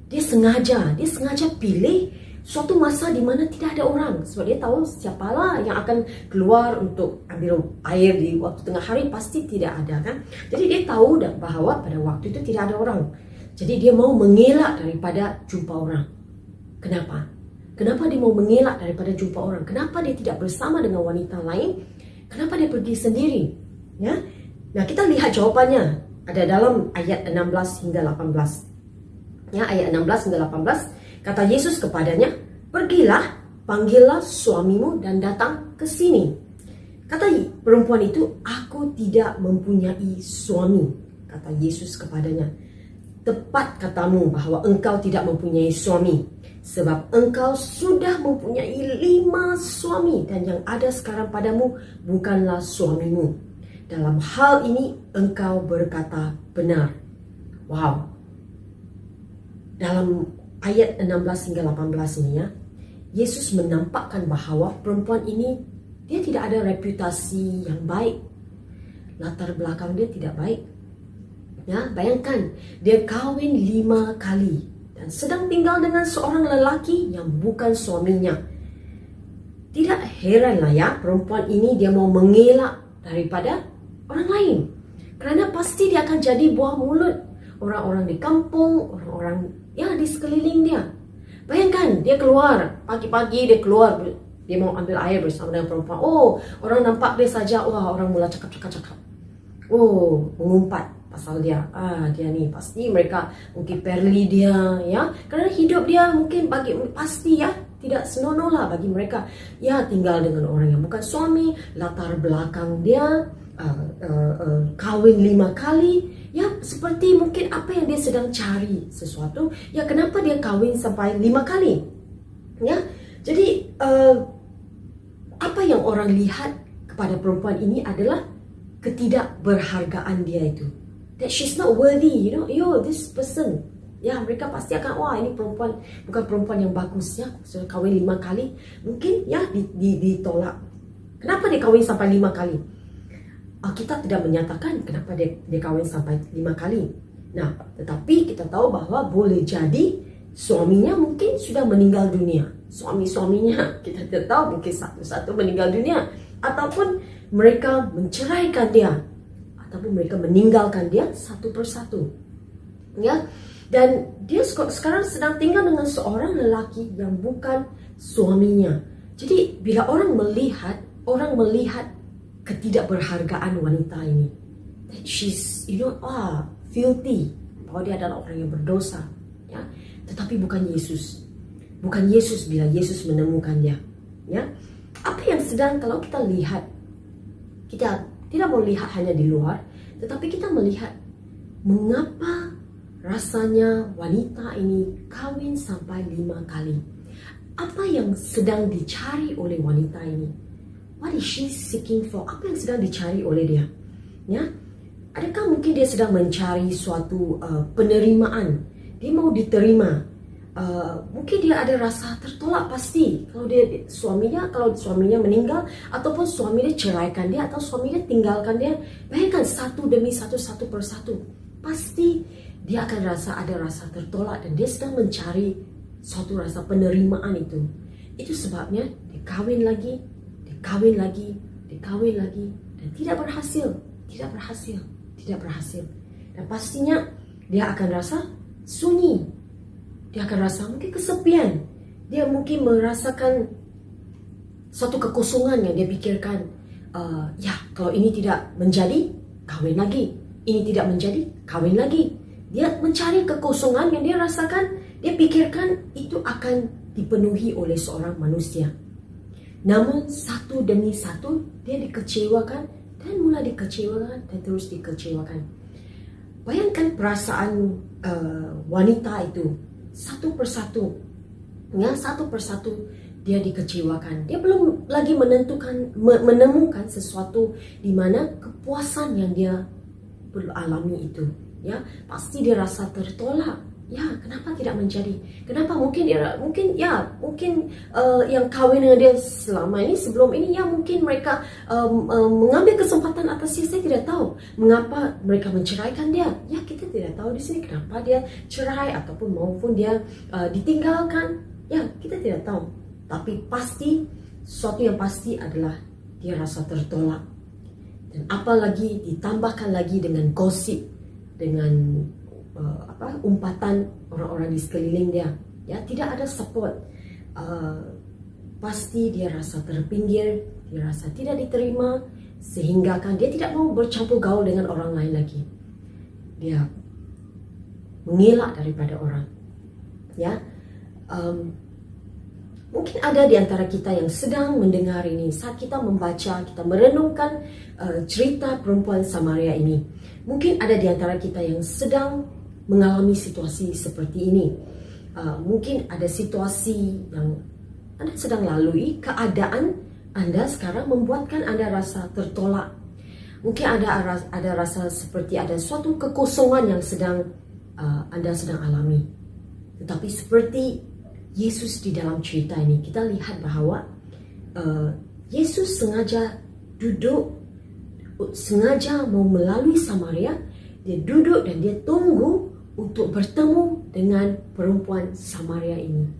dia sengaja pilih suatu masa di mana tidak ada orang, sebab dia tahu siapalah yang akan keluar untuk ambil air di waktu tengah hari, pasti tidak ada, kan. Jadi dia tahu bahawa pada waktu itu tidak ada orang. Jadi dia mau mengelak daripada jumpa orang. Kenapa? Kenapa dia mau mengelak daripada jumpa orang? Kenapa dia tidak bersama dengan wanita lain? Kenapa dia pergi sendiri? Ya. Nah, kita lihat jawapannya ada dalam ayat 16 hingga 18. Ya, ayat 16 hingga 18. Kata Yesus kepadanya, "Pergilah, panggillah suamimu dan datang ke sini." Kata perempuan itu, "Aku tidak mempunyai suami." Kata Yesus kepadanya, "Tepat katamu bahawa engkau tidak mempunyai suami, sebab engkau sudah mempunyai 5 suami dan yang ada sekarang padamu bukanlah suamimu. Dalam hal ini engkau berkata benar." Wow. Dalam ayat 16 hingga 18 ini, ya, Yesus menampakkan bahawa perempuan ini dia tidak ada reputasi yang baik. Latar belakang dia tidak baik. Ya, bayangkan dia kahwin 5 kali dan sedang tinggal dengan seorang lelaki yang bukan suaminya. Tidak heranlah, ya, perempuan ini dia mau mengelak daripada orang lain. Kerana pasti dia akan jadi buah mulut orang-orang di kampung, orang-orang, ya, di sekeliling dia. Bayangkan, dia keluar, pagi-pagi dia keluar, dia mau ambil air bersama dengan perempuan. Oh, orang nampak dia saja, wah, orang mula cakap. Oh, mengumpat pasal dia. Dia ni, pasti mereka mungkin perli dia, ya. Kerana hidup dia mungkin pasti, ya, tidak senonoh lah bagi mereka. Ya, tinggal dengan orang yang bukan suami, latar belakang dia, kahwin 5 kali. Ya, seperti mungkin apa yang dia sedang cari sesuatu. Ya, kenapa dia kahwin sampai 5 kali? Ya, jadi apa yang orang lihat kepada perempuan ini adalah ketidakberhargaan dia itu. That she's not worthy, this person. Ya, mereka pasti akan, wah, ini perempuan, bukan perempuan yang bagus, ya. Sudah kahwin 5 kali, mungkin, ya, ditolak. Kenapa dia kahwin sampai 5 kali? Alkitab tidak menyatakan kenapa dia kahwin sampai 5 kali. Nah, tetapi kita tahu bahawa boleh jadi suaminya mungkin sudah meninggal dunia. Suaminya kita tidak tahu, mungkin satu-satu meninggal dunia, ataupun mereka menceraikan dia, ataupun mereka meninggalkan dia satu persatu. Ya, dan dia sekarang sedang tinggal dengan seorang lelaki yang bukan suaminya. Jadi bila orang melihat ketidakberhargaan wanita ini, that she's filthy, bahwa dia adalah orang yang berdosa, ya. Tetapi bukan Yesus. bukan Yesus bila Yesus menemukan dia. Ya, apa yang sedang kalau kita lihat, kita tidak mau lihat hanya di luar, tetapi kita melihat mengapa rasanya wanita ini kawin sampai 5 kali. Apa yang sedang dicari oleh wanita ini? What is she seeking for? Apa yang sedang dicari oleh dia? Ya, adakah mungkin dia sedang mencari suatu penerimaan? Dia mau diterima. Mungkin dia ada rasa tertolak pasti kalau suaminya meninggal, ataupun suami dia ceraikan dia, atau suami dia tinggalkan dia. Bayangkan satu demi satu persatu, pasti dia akan ada rasa tertolak, dan dia sedang mencari suatu rasa penerimaan itu. Itu sebabnya dia kawin lagi, dan tidak berhasil. Dan pastinya dia akan rasa sunyi. Dia akan rasa mungkin kesepian. Dia mungkin merasakan suatu kekosongan yang dia pikirkan, kalau ini tidak menjadi, kawin lagi. Ini tidak menjadi, kawin lagi. Dia mencari kekosongan yang dia rasakan, dia pikirkan itu akan dipenuhi oleh seorang manusia. Namun satu demi satu dia dikecewakan, dan mulai dikecewakan, dan terus dikecewakan. Bayangkan perasaan wanita itu. Satu persatu dia dikecewakan. Dia belum lagi menemukan sesuatu di mana kepuasan yang dia perlu alami itu. Ya, pasti dia rasa tertolak. Ya, kenapa tidak menjadi? Kenapa mungkin yang kawin dengan dia selama ini, sebelum ini, ya mungkin mereka mengambil kesempatan atasnya. Saya tidak tahu mengapa mereka menceraikan dia. Ya, kita tidak tahu di sini kenapa dia cerai, ataupun maupun dia ditinggalkan. Ya, kita tidak tahu. Tapi pasti, sesuatu yang pasti adalah dia rasa tertolak. Dan apalagi ditambahkan lagi dengan gosip, dengan umpatan orang-orang di sekeliling dia. Ya, tidak ada support. Pasti dia rasa terpinggir, dia rasa tidak diterima, sehingga kan dia tidak mau bercampur gaul dengan orang lain lagi. Dia mengelak daripada orang. Ya, mungkin ada di antara kita yang sedang mendengar ini, saat kita membaca, kita merenungkan cerita perempuan Samaria ini. Mungkin ada di antara kita yang sedang mengalami situasi seperti ini. Mungkin ada situasi yang Anda sedang lalui, keadaan Anda sekarang membuatkan Anda rasa tertolak. Mungkin ada rasa seperti ada suatu kekosongan yang Anda sedang alami. Tetapi seperti Yesus di dalam cerita ini, kita lihat bahwa Yesus sengaja mau melalui Samaria. Dia duduk dan dia tunggu untuk bertemu dengan perempuan Samaria ini.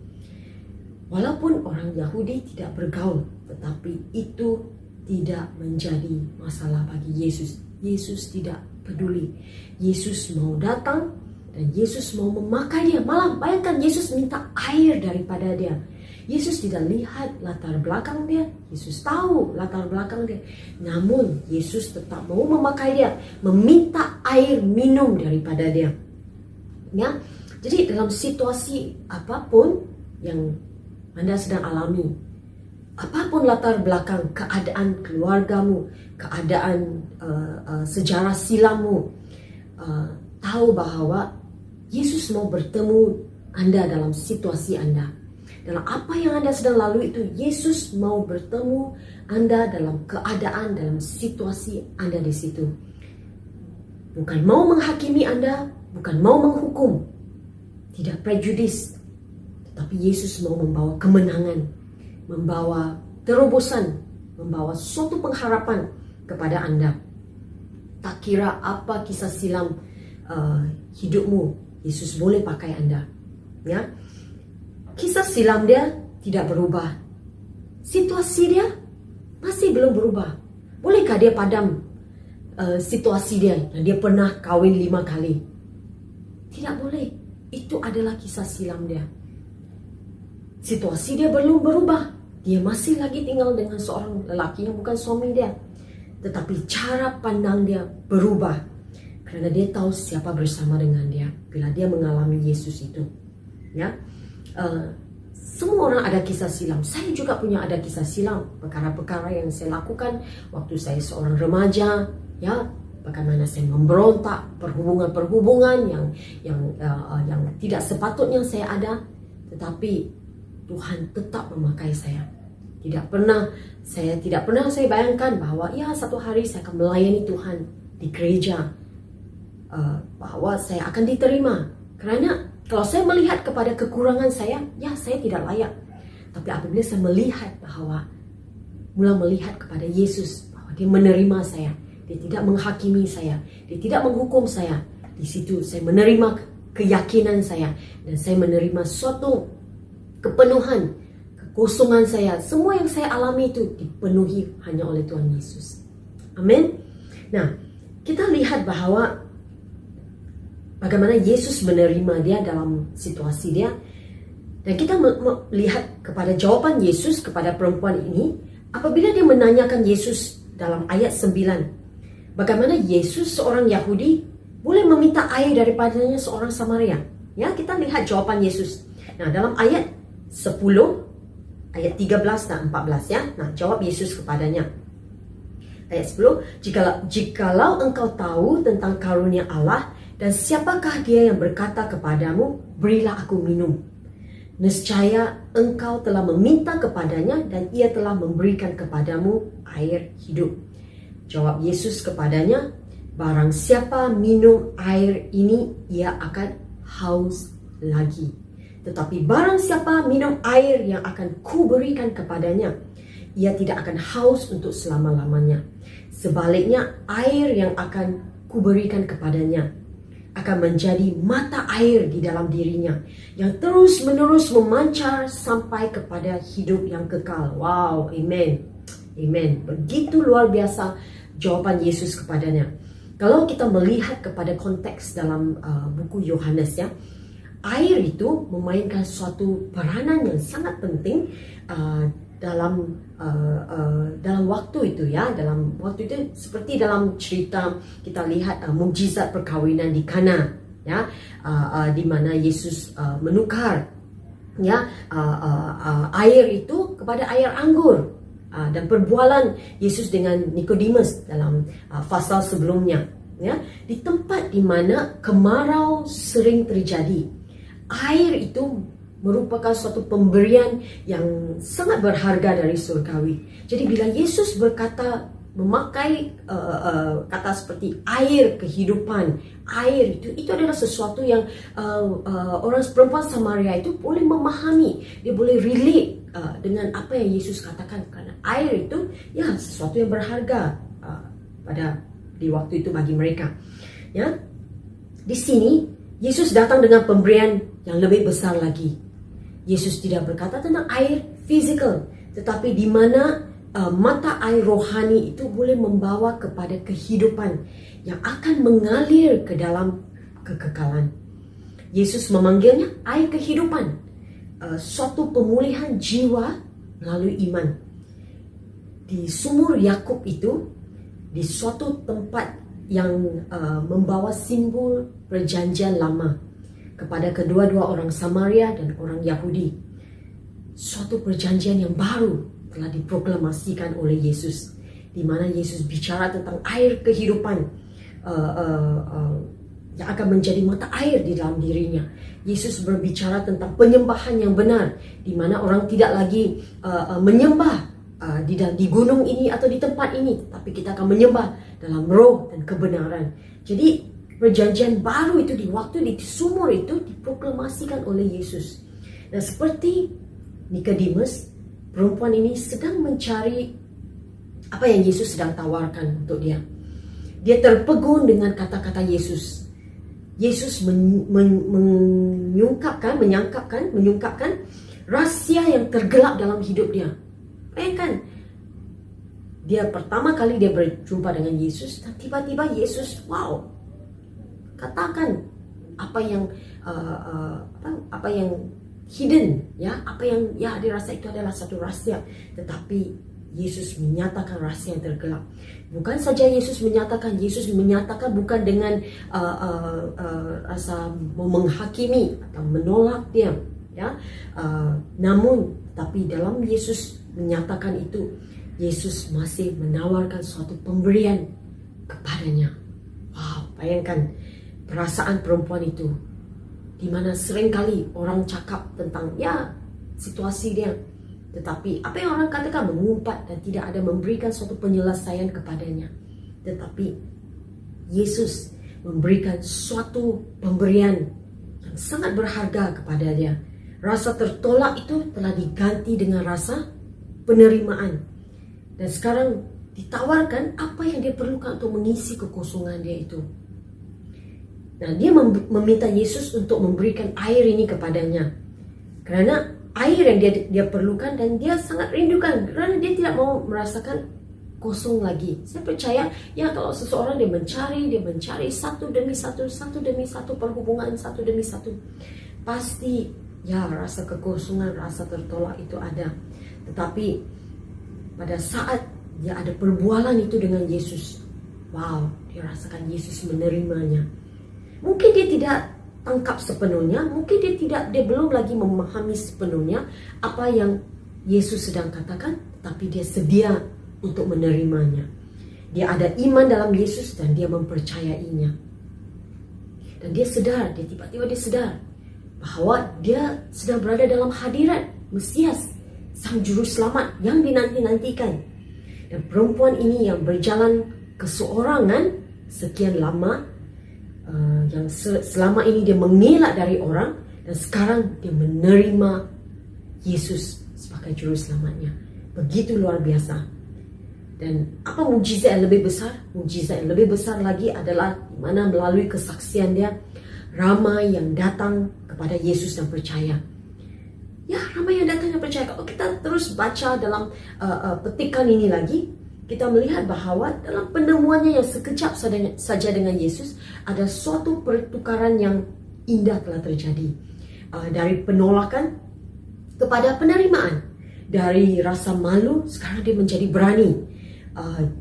Walaupun orang Yahudi tidak bergaul, tetapi itu tidak menjadi masalah bagi Yesus. Yesus tidak peduli. Yesus mau datang dan Yesus mau memakai dia. Malah bayangkan, Yesus minta air daripada dia. Yesus tidak lihat latar belakang dia. Yesus tahu latar belakang dia. Namun Yesus tetap mau memakai dia, meminta air minum daripada dia. Ya, jadi dalam situasi apapun yang Anda sedang alami, apapun latar belakang, keadaan keluargamu, keadaan sejarah silammu, tahu bahwa Yesus mau bertemu Anda dalam situasi Anda. Dalam apa yang Anda sedang lalui itu, Yesus mau bertemu Anda dalam keadaan, dalam situasi Anda di situ. Bukan mau menghakimi Anda, bukan mau menghukum, tidak prejudis, tetapi Yesus mau membawa kemenangan, membawa terobosan, membawa suatu pengharapan kepada Anda. Tak kira apa kisah silam hidupmu, Yesus boleh pakai Anda. Ya, kisah silam dia tidak berubah, situasi dia masih belum berubah. Bolehkah dia padam situasi dia yang dia pernah kawin 5 kali? Tidak boleh. Itu adalah kisah silam dia. Situasi dia belum berubah. Dia masih lagi tinggal dengan seorang lelaki yang bukan suami dia. Tetapi cara pandang dia berubah, karena dia tahu siapa bersama dengan dia bila dia mengalami Yesus itu. Ya, semua orang ada kisah silam. Saya juga punya ada kisah silam. Perkara-perkara yang saya lakukan waktu saya seorang remaja, ya, bagaimana saya memberontak, perhubungan-perhubungan yang tidak sepatutnya saya ada, tetapi Tuhan tetap memakai saya. Tidak pernah saya bayangkan bahwa ya satu hari saya akan melayani Tuhan di gereja, bahwa saya akan diterima. Karena kalau saya melihat kepada kekurangan saya, ya saya tidak layak. Tapi apabila saya melihat kepada Yesus, bahwa Dia menerima saya, Dia tidak menghakimi saya, Dia tidak menghukum saya. Di situ saya menerima keyakinan saya, dan saya menerima suatu kepenuhan, kekosongan saya. Semua yang saya alami itu dipenuhi hanya oleh Tuhan Yesus. Amin. Nah, kita lihat bahwa bagaimana Yesus menerima dia dalam situasi dia. Dan kita melihat kepada jawaban Yesus kepada perempuan ini apabila dia menanyakan Yesus dalam ayat 9. Bagaimana Yesus seorang Yahudi boleh meminta air daripadanya seorang Samaria. Ya, kita lihat jawaban Yesus. Nah, dalam ayat 10, ayat 13 dan 14 ya. Nah, jawab Yesus kepadanya. Ayat 10, jikalau engkau tahu tentang karunia Allah dan siapakah dia yang berkata kepadamu, berilah aku minum. Nescaya engkau telah meminta kepadanya dan ia telah memberikan kepadamu air hidup. Jawab Yesus kepadanya, barang siapa minum air ini, ia akan haus lagi. Tetapi barang siapa minum air yang akan kuberikan kepadanya, ia tidak akan haus untuk selama-lamanya. Sebaliknya, air yang akan kuberikan kepadanya akan menjadi mata air di dalam dirinya yang terus-menerus memancar sampai kepada hidup yang kekal. Wow, amen. Amen. Begitu luar biasa jawaban Yesus kepadanya. Kalau kita melihat kepada konteks dalam buku Yohanes ya, air itu memainkan suatu peranan yang sangat penting dalam waktu itu ya. Dalam waktu itu seperti dalam cerita kita lihat mukjizat perkawinan di Kana ya, di mana Yesus menukar ya air itu kepada air anggur, dan perbualan Yesus dengan Nikodemus dalam pasal sebelumnya ya, di tempat di mana kemarau sering terjadi. Air itu merupakan suatu pemberian yang sangat berharga dari surgawi. Jadi bila Yesus berkata, memakai kata seperti air kehidupan, air itu adalah sesuatu yang orang perempuan Samaria itu boleh memahami, dia boleh relate dengan apa yang Yesus katakan, karena air itu ya sesuatu yang berharga di waktu itu bagi mereka. Ya, di sini Yesus datang dengan pemberian yang lebih besar lagi. Yesus tidak berkata tentang air fisikal, tetapi di mana mata air rohani itu boleh membawa kepada kehidupan yang akan mengalir ke dalam kekekalan. Yesus memanggilnya air kehidupan, suatu pemulihan jiwa melalui iman. Di sumur Yakub itu, di suatu tempat yang membawa simbol perjanjian lama kepada kedua-dua orang Samaria dan orang Yahudi. Suatu perjanjian yang baru telah diproklamasikan oleh Yesus, di mana Yesus bicara tentang air kehidupan yang akan menjadi mata air di dalam dirinya. Yesus berbicara tentang penyembahan yang benar, di mana orang tidak lagi menyembah di gunung ini atau di tempat ini, tapi kita akan menyembah dalam roh dan kebenaran. Jadi perjanjian baru itu di waktu di sumur itu diproklamasikan oleh Yesus. Dan seperti Nikodemus, perempuan ini sedang mencari apa yang Yesus sedang tawarkan untuk dia. Dia terpegun dengan kata-kata Yesus. Yesus menyungkapkan rahasia yang tergelap dalam hidup dia. Bayangkan, dia pertama kali dia berjumpa dengan Yesus, dan tiba-tiba Yesus, wow, katakan apa yang hidden ya, apa yang ya dirasa itu adalah satu rahasia, tetapi Yesus menyatakan rahasia yang tergelap. Bukan saja Yesus menyatakan bukan dengan rasa mau menghakimi atau menolak dia ya. Namun tapi dalam Yesus menyatakan itu, Yesus masih menawarkan suatu pemberian kepadanya. Wow, bayangkan perasaan perempuan itu, di mana seringkali orang cakap tentang ya situasi dia, tetapi apa yang orang katakan mengumpat dan tidak ada memberikan suatu penyelesaian kepadanya. Tetapi Yesus memberikan suatu pemberian yang sangat berharga kepada dia. Rasa tertolak itu telah diganti dengan rasa penerimaan. Dan sekarang ditawarkan apa yang dia perlukan untuk mengisi kekosongan dia itu. Nah, dia meminta Yesus untuk memberikan air ini kepadanya. Karena air yang dia perlukan dan dia sangat rindukan. Karena dia tidak mau merasakan kosong lagi. Saya percaya ya kalau seseorang dia mencari satu demi satu perhubungan, satu demi satu, pasti ya rasa kekosongan, rasa tertolak itu ada. Tetapi pada saat dia ada perbualan itu dengan Yesus, wow, dia rasakan Yesus menerimanya. Mungkin dia tidak tangkap sepenuhnya, mungkin dia belum lagi memahami sepenuhnya apa yang Yesus sedang katakan, tapi dia sedia untuk menerimanya. Dia ada iman dalam Yesus dan dia mempercayainya. Dan dia tiba-tiba sadar bahwa dia sedang berada dalam hadirat Mesias, Sang Juru Selamat yang dinanti-nantikan. Dan perempuan ini yang berjalan keseorangan sekian lama, yang selama ini dia mengelak dari orang, dan sekarang dia menerima Yesus sebagai Juru Selamatnya. Begitu luar biasa. Dan apa mukjizat yang lebih besar? Mukjizat yang lebih besar lagi adalah di mana melalui kesaksian dia, ramai yang datang kepada Yesus dan percaya. Ya, ramai yang datang dan percaya. Kalau kita terus baca dalam petikan ini lagi, kita melihat bahawa dalam penemuannya yang sekejap saja dengan Yesus, ada suatu pertukaran yang indah telah terjadi. Dari penolakan kepada penerimaan. Dari rasa malu, sekarang dia menjadi berani.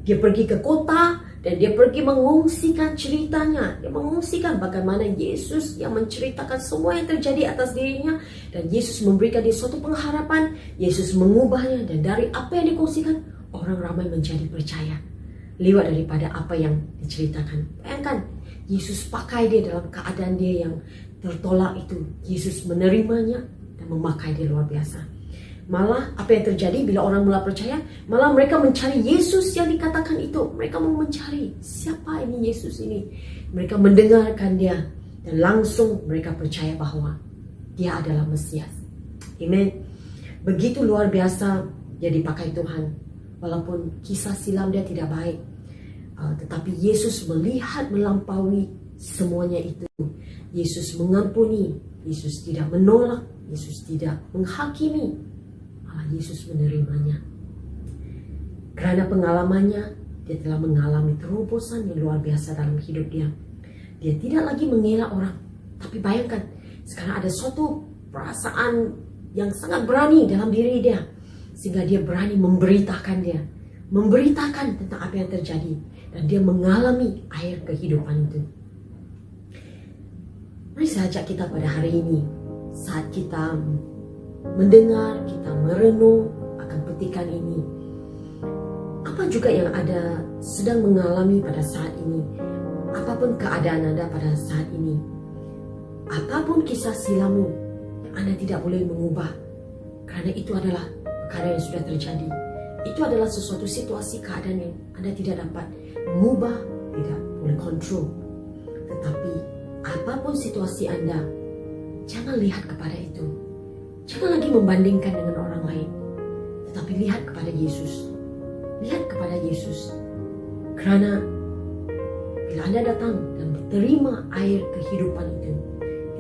Dia pergi ke kota dan dia pergi mengungsikan ceritanya. Dia mengungsikan bagaimana Yesus yang menceritakan semua yang terjadi atas dirinya, dan Yesus memberikan dia suatu pengharapan. Yesus mengubahnya, dan dari apa yang dikongsikan, orang ramai menjadi percaya lewat daripada apa yang diceritakan. Bayangkan, Yesus pakai dia dalam keadaan dia yang tertolak itu. Yesus menerimanya dan memakai dia luar biasa. Malah apa yang terjadi bila orang mula percaya, malah mereka mencari Yesus yang dikatakan itu. Mereka mau mencari siapa ini Yesus ini. Mereka mendengarkan dia dan langsung mereka percaya bahwa dia adalah Mesias. Amen. Begitu luar biasa dia dipakai Tuhan. Walaupun kisah silam dia tidak baik, tetapi Yesus melihat melampaui semuanya itu. Yesus mengampuni, Yesus tidak menolak, Yesus tidak menghakimi. Yesus menerimanya. Kerana pengalamannya, dia telah mengalami terobosan yang luar biasa dalam hidup dia. Dia tidak lagi mengelak orang. Tapi bayangkan, sekarang ada suatu perasaan yang sangat berani dalam diri dia, sehingga dia berani memberitakan tentang apa yang terjadi, dan dia mengalami air kehidupan itu. Mari saya ajak kita pada hari ini, saat kita mendengar, kita merenung akan petikan ini. Apa juga yang ada sedang mengalami pada saat ini, apapun keadaan Anda pada saat ini, apapun kisah silammu yang Anda tidak boleh mengubah, karena itu adalah perkara yang sudah terjadi. Itu adalah sesuatu situasi keadaan yang Anda tidak dapat mengubah, tidak boleh kontrol. Tetapi apapun situasi Anda, jangan lihat kepada itu. Jangan lagi membandingkan dengan orang lain, tetapi lihat kepada Yesus. Lihat kepada Yesus. Kerana bila Anda datang dan terima air kehidupan itu,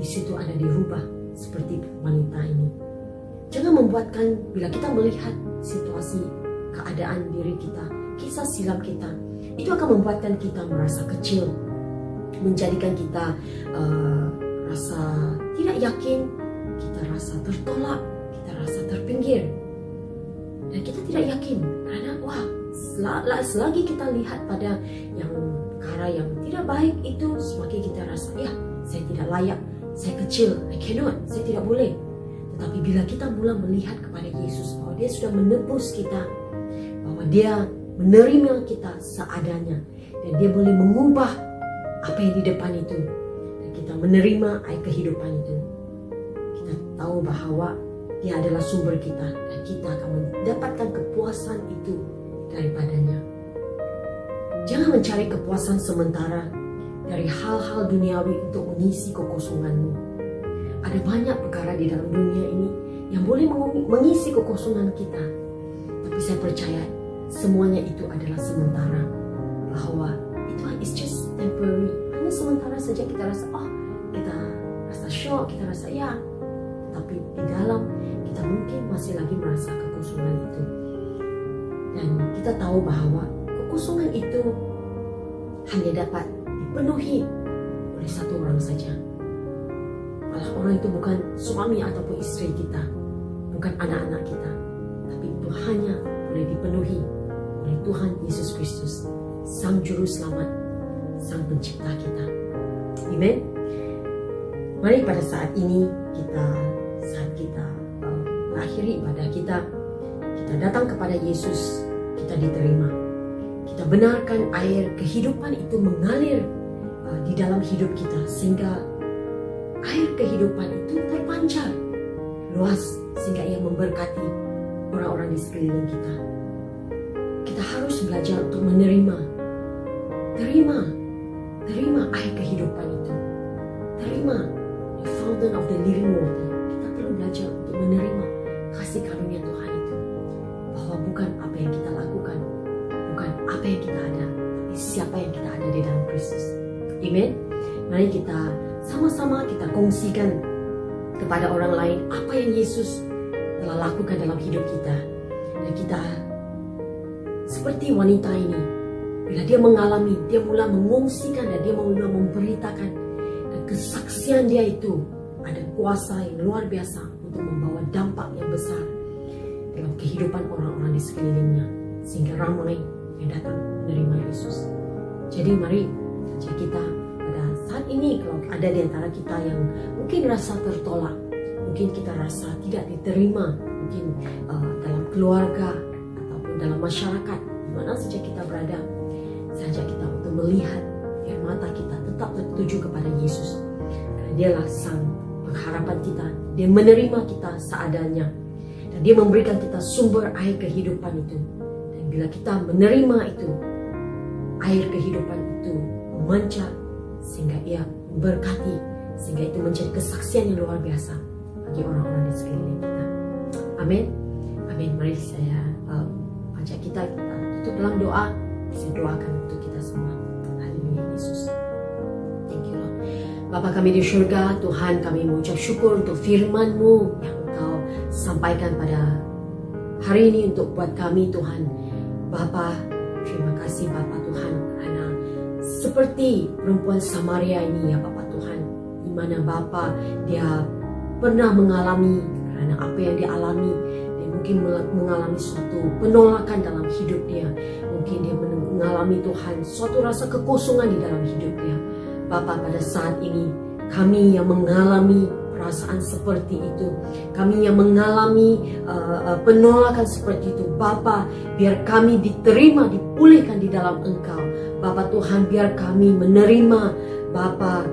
di situ Anda dirubah seperti wanita ini. Jangan membuatkan bila kita melihat situasi, keadaan diri kita, kisah silam kita, itu akan membuatkan kita merasa kecil, menjadikan kita rasa tidak yakin, kita rasa tertolak, kita rasa terpinggir, dan kita tidak yakin. Karena selagi kita lihat pada yang perkara yang tidak baik itu, semakin kita rasa ya, saya tidak layak, saya kecil, I cannot, saya tidak boleh. Tetapi bila kita mulai melihat kepada Yesus bahwa dia sudah menebus kita, bahwa dia menerima kita seadanya, dan dia boleh mengubah apa yang di depan itu, dan kita menerima air kehidupan itu, kita tahu bahwa dia adalah sumber kita, dan kita akan mendapatkan kepuasan itu daripadanya. Jangan mencari kepuasan sementara dari hal-hal duniawi untuk mengisi kekosonganmu. Ada banyak perkara di dalam dunia ini yang boleh mengisi kekosongan kita. Tapi saya percaya semuanya itu adalah sementara. Bahwa itu is just temporary. Hanya sementara saja kita rasa, kita rasa shock, kita rasa ya. Tapi di dalam kita mungkin masih lagi merasa kekosongan itu. Dan kita tahu bahwa kekosongan itu hanya dapat dipenuhi oleh satu orang saja. Malah orang itu bukan suami ataupun istri kita, bukan anak-anak kita, tapi itu hanya boleh dipenuhi oleh Tuhan Yesus Kristus, Sang Juru Selamat, Sang Pencipta kita. Amen. Mari pada saat ini saat kita mengakhiri ibadah kita datang kepada Yesus, kita diterima. Kita benarkan air kehidupan itu mengalir di dalam hidup kita, sehingga air kehidupan itu terpancar luas, sehingga ia memberkati orang-orang di sekeliling kita. Kita harus belajar untuk menerima air kehidupan itu. Terima the fountain of the living water. Kita perlu belajar untuk menerima kasih karunia Tuhan itu, bahwa bukan apa yang kita lakukan, bukan apa yang kita ada, tapi siapa yang kita ada di dalam Kristus. Amen. Mari kita sama-sama kita kongsikan kepada orang lain apa yang Yesus telah lakukan dalam hidup kita. Dan kita seperti wanita ini, bila dia mengalami, dia mulai mengungsikan dan dia mulai memberitakan, dan kesaksian dia itu ada kuasa yang luar biasa untuk membawa dampak yang besar dalam kehidupan orang-orang di sekelilingnya, sehingga ramai yang datang menerima Yesus. Jadi mari kita pada saat ini, kalau ada di antara kita yang mungkin rasa tertolak, mungkin kita rasa tidak diterima, mungkin dalam keluarga ataupun dalam masyarakat, di mana saja kita berada, saya ajak kita untuk melihat biar mata kita tetap tertuju kepada Yesus, karena dialah sang pengharapan kita. Dia menerima kita seadanya, dan dia memberikan kita sumber air kehidupan itu. Dan bila kita menerima itu, air kehidupan itu memancar sehingga ia memberkati, sehingga itu menjadi kesaksian yang luar biasa bagi orang-orang di sekeliling kita. Amin. Amin. Mari saya ajak kita tutup dalam doa. Saya doakan untuk kita semua. Haleluya Yesus. Thank you Lord. Bapa kami di surga, Tuhan, kami mengucap syukur untuk firman-Mu yang Engkau sampaikan pada hari ini untuk buat kami, Tuhan. Bapa, terima kasih Bapa Tuhan, karena seperti perempuan Samaria ini ya Bapa Tuhan, di mana Bapa dia pernah mengalami, karena apa yang dia alami, dia mungkin mengalami suatu penolakan dalam hidup dia, mungkin dia mengalami Tuhan suatu rasa kekosongan di dalam hidup dia. Bapa, pada saat ini kami yang mengalami perasaan seperti itu, kami yang mengalami penolakan seperti itu, Bapa, biar kami diterima, dipulihkan di dalam Engkau. Bapa Tuhan, biar kami menerima Bapa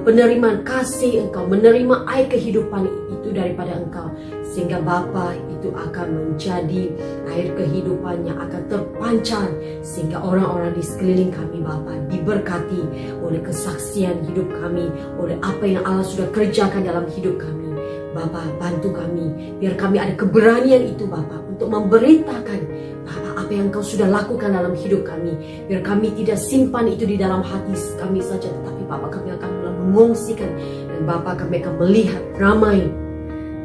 penerimaan kasih Engkau, menerima air kehidupan itu daripada Engkau, sehingga Bapa itu akan menjadi air kehidupan yang akan terpancar, sehingga orang-orang di sekeliling kami Bapa diberkati oleh kesaksian hidup kami, oleh apa yang Allah sudah kerjakan dalam hidup kami. Bapa, bantu kami, biar kami ada keberanian itu Bapa untuk memberitakan Bapa apa yang Engkau sudah lakukan dalam hidup kami. Biar kami tidak simpan itu di dalam hati kami saja, tetapi Bapa kami akan mulai mengungsikan, dan Bapa kami akan melihat ramai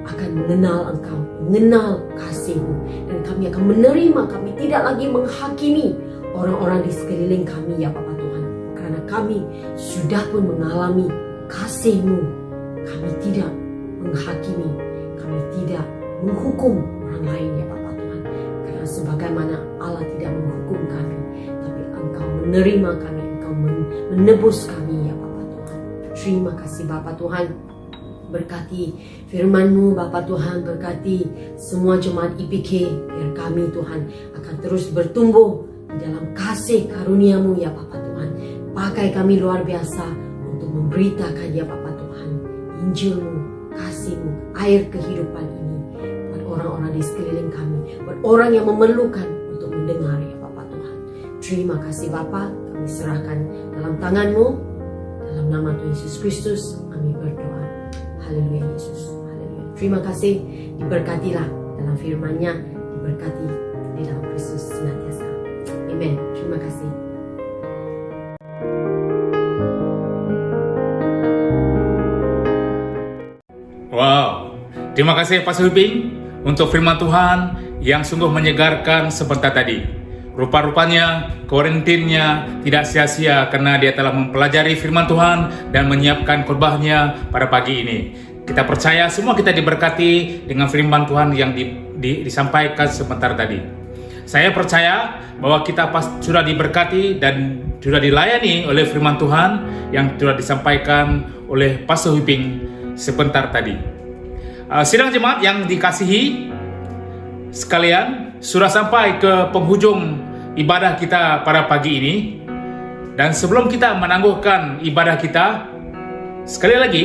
akan mengenal Engkau, mengenal kasih-Mu, dan kami akan menerima. Kami tidak lagi menghakimi orang-orang di sekeliling kami ya Bapa Tuhan, karena kami sudah pun mengalami kasih-Mu. Kami tidak menghakimi, kami tidak menghukum orang lain ya Bapa Tuhan, karena sebagaimana Allah tidak menghukum kami, tapi Engkau menerima kami, Engkau menebus kami ya Bapa Tuhan. Terima kasih Bapa Tuhan. Berkati firman-Mu Bapa Tuhan, berkati semua jemaat IPK, biar kami Tuhan akan terus bertumbuh di dalam kasih karunia-Mu ya Bapa Tuhan. Pakai kami luar biasa untuk memberitakan ya Bapa Tuhan Injil-Mu, kasih-Mu, air kehidupan ini buat orang-orang di sekeliling kami, buat orang yang memerlukan untuk mendengar ya Bapa Tuhan. Terima kasih Bapa, kami serahkan dalam tangan-Mu, dalam nama Tuhan Yesus Kristus kami berdoa. Haleluya Yesus, haleluya. Terima kasih, diberkatilah dalam firman-Nya, diberkati di dalam Kristus senantiasa. Amen. Terima kasih. Wow, terima kasih Pastor Huping untuk firman Tuhan yang sungguh menyegarkan sebentar tadi. Rupa-rupanya Korintinnya tidak sia-sia karena dia telah mempelajari firman Tuhan dan menyiapkan khotbahnya pada pagi ini. Kita percaya semua kita diberkati dengan firman Tuhan yang disampaikan sebentar tadi. Saya percaya bahwa kita sudah diberkati dan sudah dilayani oleh firman Tuhan yang sudah disampaikan oleh Pastor Huping sebentar tadi. Sidang jemaat yang dikasihi sekalian, sudah sampai ke penghujung ibadah kita pada pagi ini. Dan sebelum kita menangguhkan ibadah kita, sekali lagi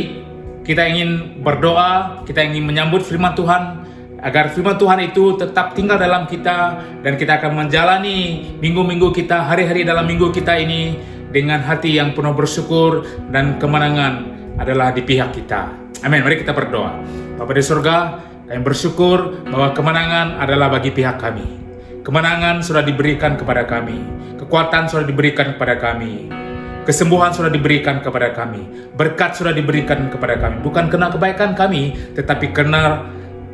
kita ingin berdoa, kita ingin menyambut firman Tuhan, agar firman Tuhan itu tetap tinggal dalam kita, dan kita akan menjalani minggu-minggu kita, hari-hari dalam minggu kita ini dengan hati yang penuh bersyukur, dan kemenangan adalah di pihak kita. Amin. Mari kita berdoa. Bapa di surga, kami bersyukur bahwa kemenangan adalah bagi pihak kami. Kemenangan sudah diberikan kepada kami, kekuatan sudah diberikan kepada kami, kesembuhan sudah diberikan kepada kami, berkat sudah diberikan kepada kami, bukan karena kebaikan kami, tetapi karena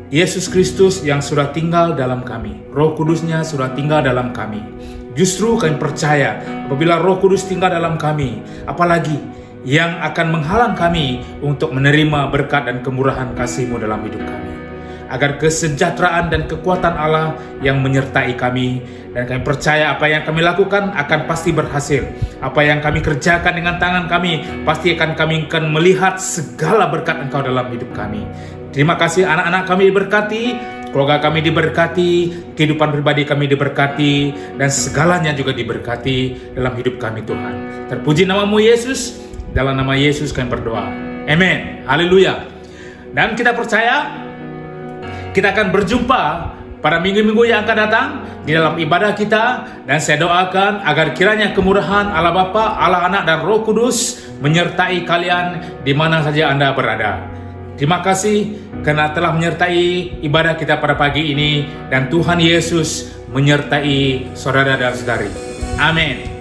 Yesus Kristus yang sudah tinggal dalam kami. Roh Kudus-Nya sudah tinggal dalam kami. Justru kami percaya apabila Roh Kudus tinggal dalam kami, apalagi yang akan menghalang kami untuk menerima berkat dan kemurahan kasih-Mu dalam hidup kami. Agar kesejahteraan dan kekuatan Allah yang menyertai kami, dan kami percaya apa yang kami lakukan akan pasti berhasil. Apa yang kami kerjakan dengan tangan kami pasti kami akan melihat segala berkat Engkau dalam hidup kami. Terima kasih, anak-anak kami diberkati, keluarga kami diberkati, kehidupan pribadi kami diberkati, dan segalanya juga diberkati dalam hidup kami Tuhan. Terpuji nama-Mu Yesus, dalam nama Yesus kami berdoa. Amin. Haleluya. Dan kita percaya kita akan berjumpa pada minggu-minggu yang akan datang di dalam ibadah kita, dan saya doakan agar kiranya kemurahan Allah Bapa, Allah Anak, dan Roh Kudus menyertai kalian di mana saja Anda berada. Terima kasih karena telah menyertai ibadah kita pada pagi ini, dan Tuhan Yesus menyertai saudara dan saudari. Amin.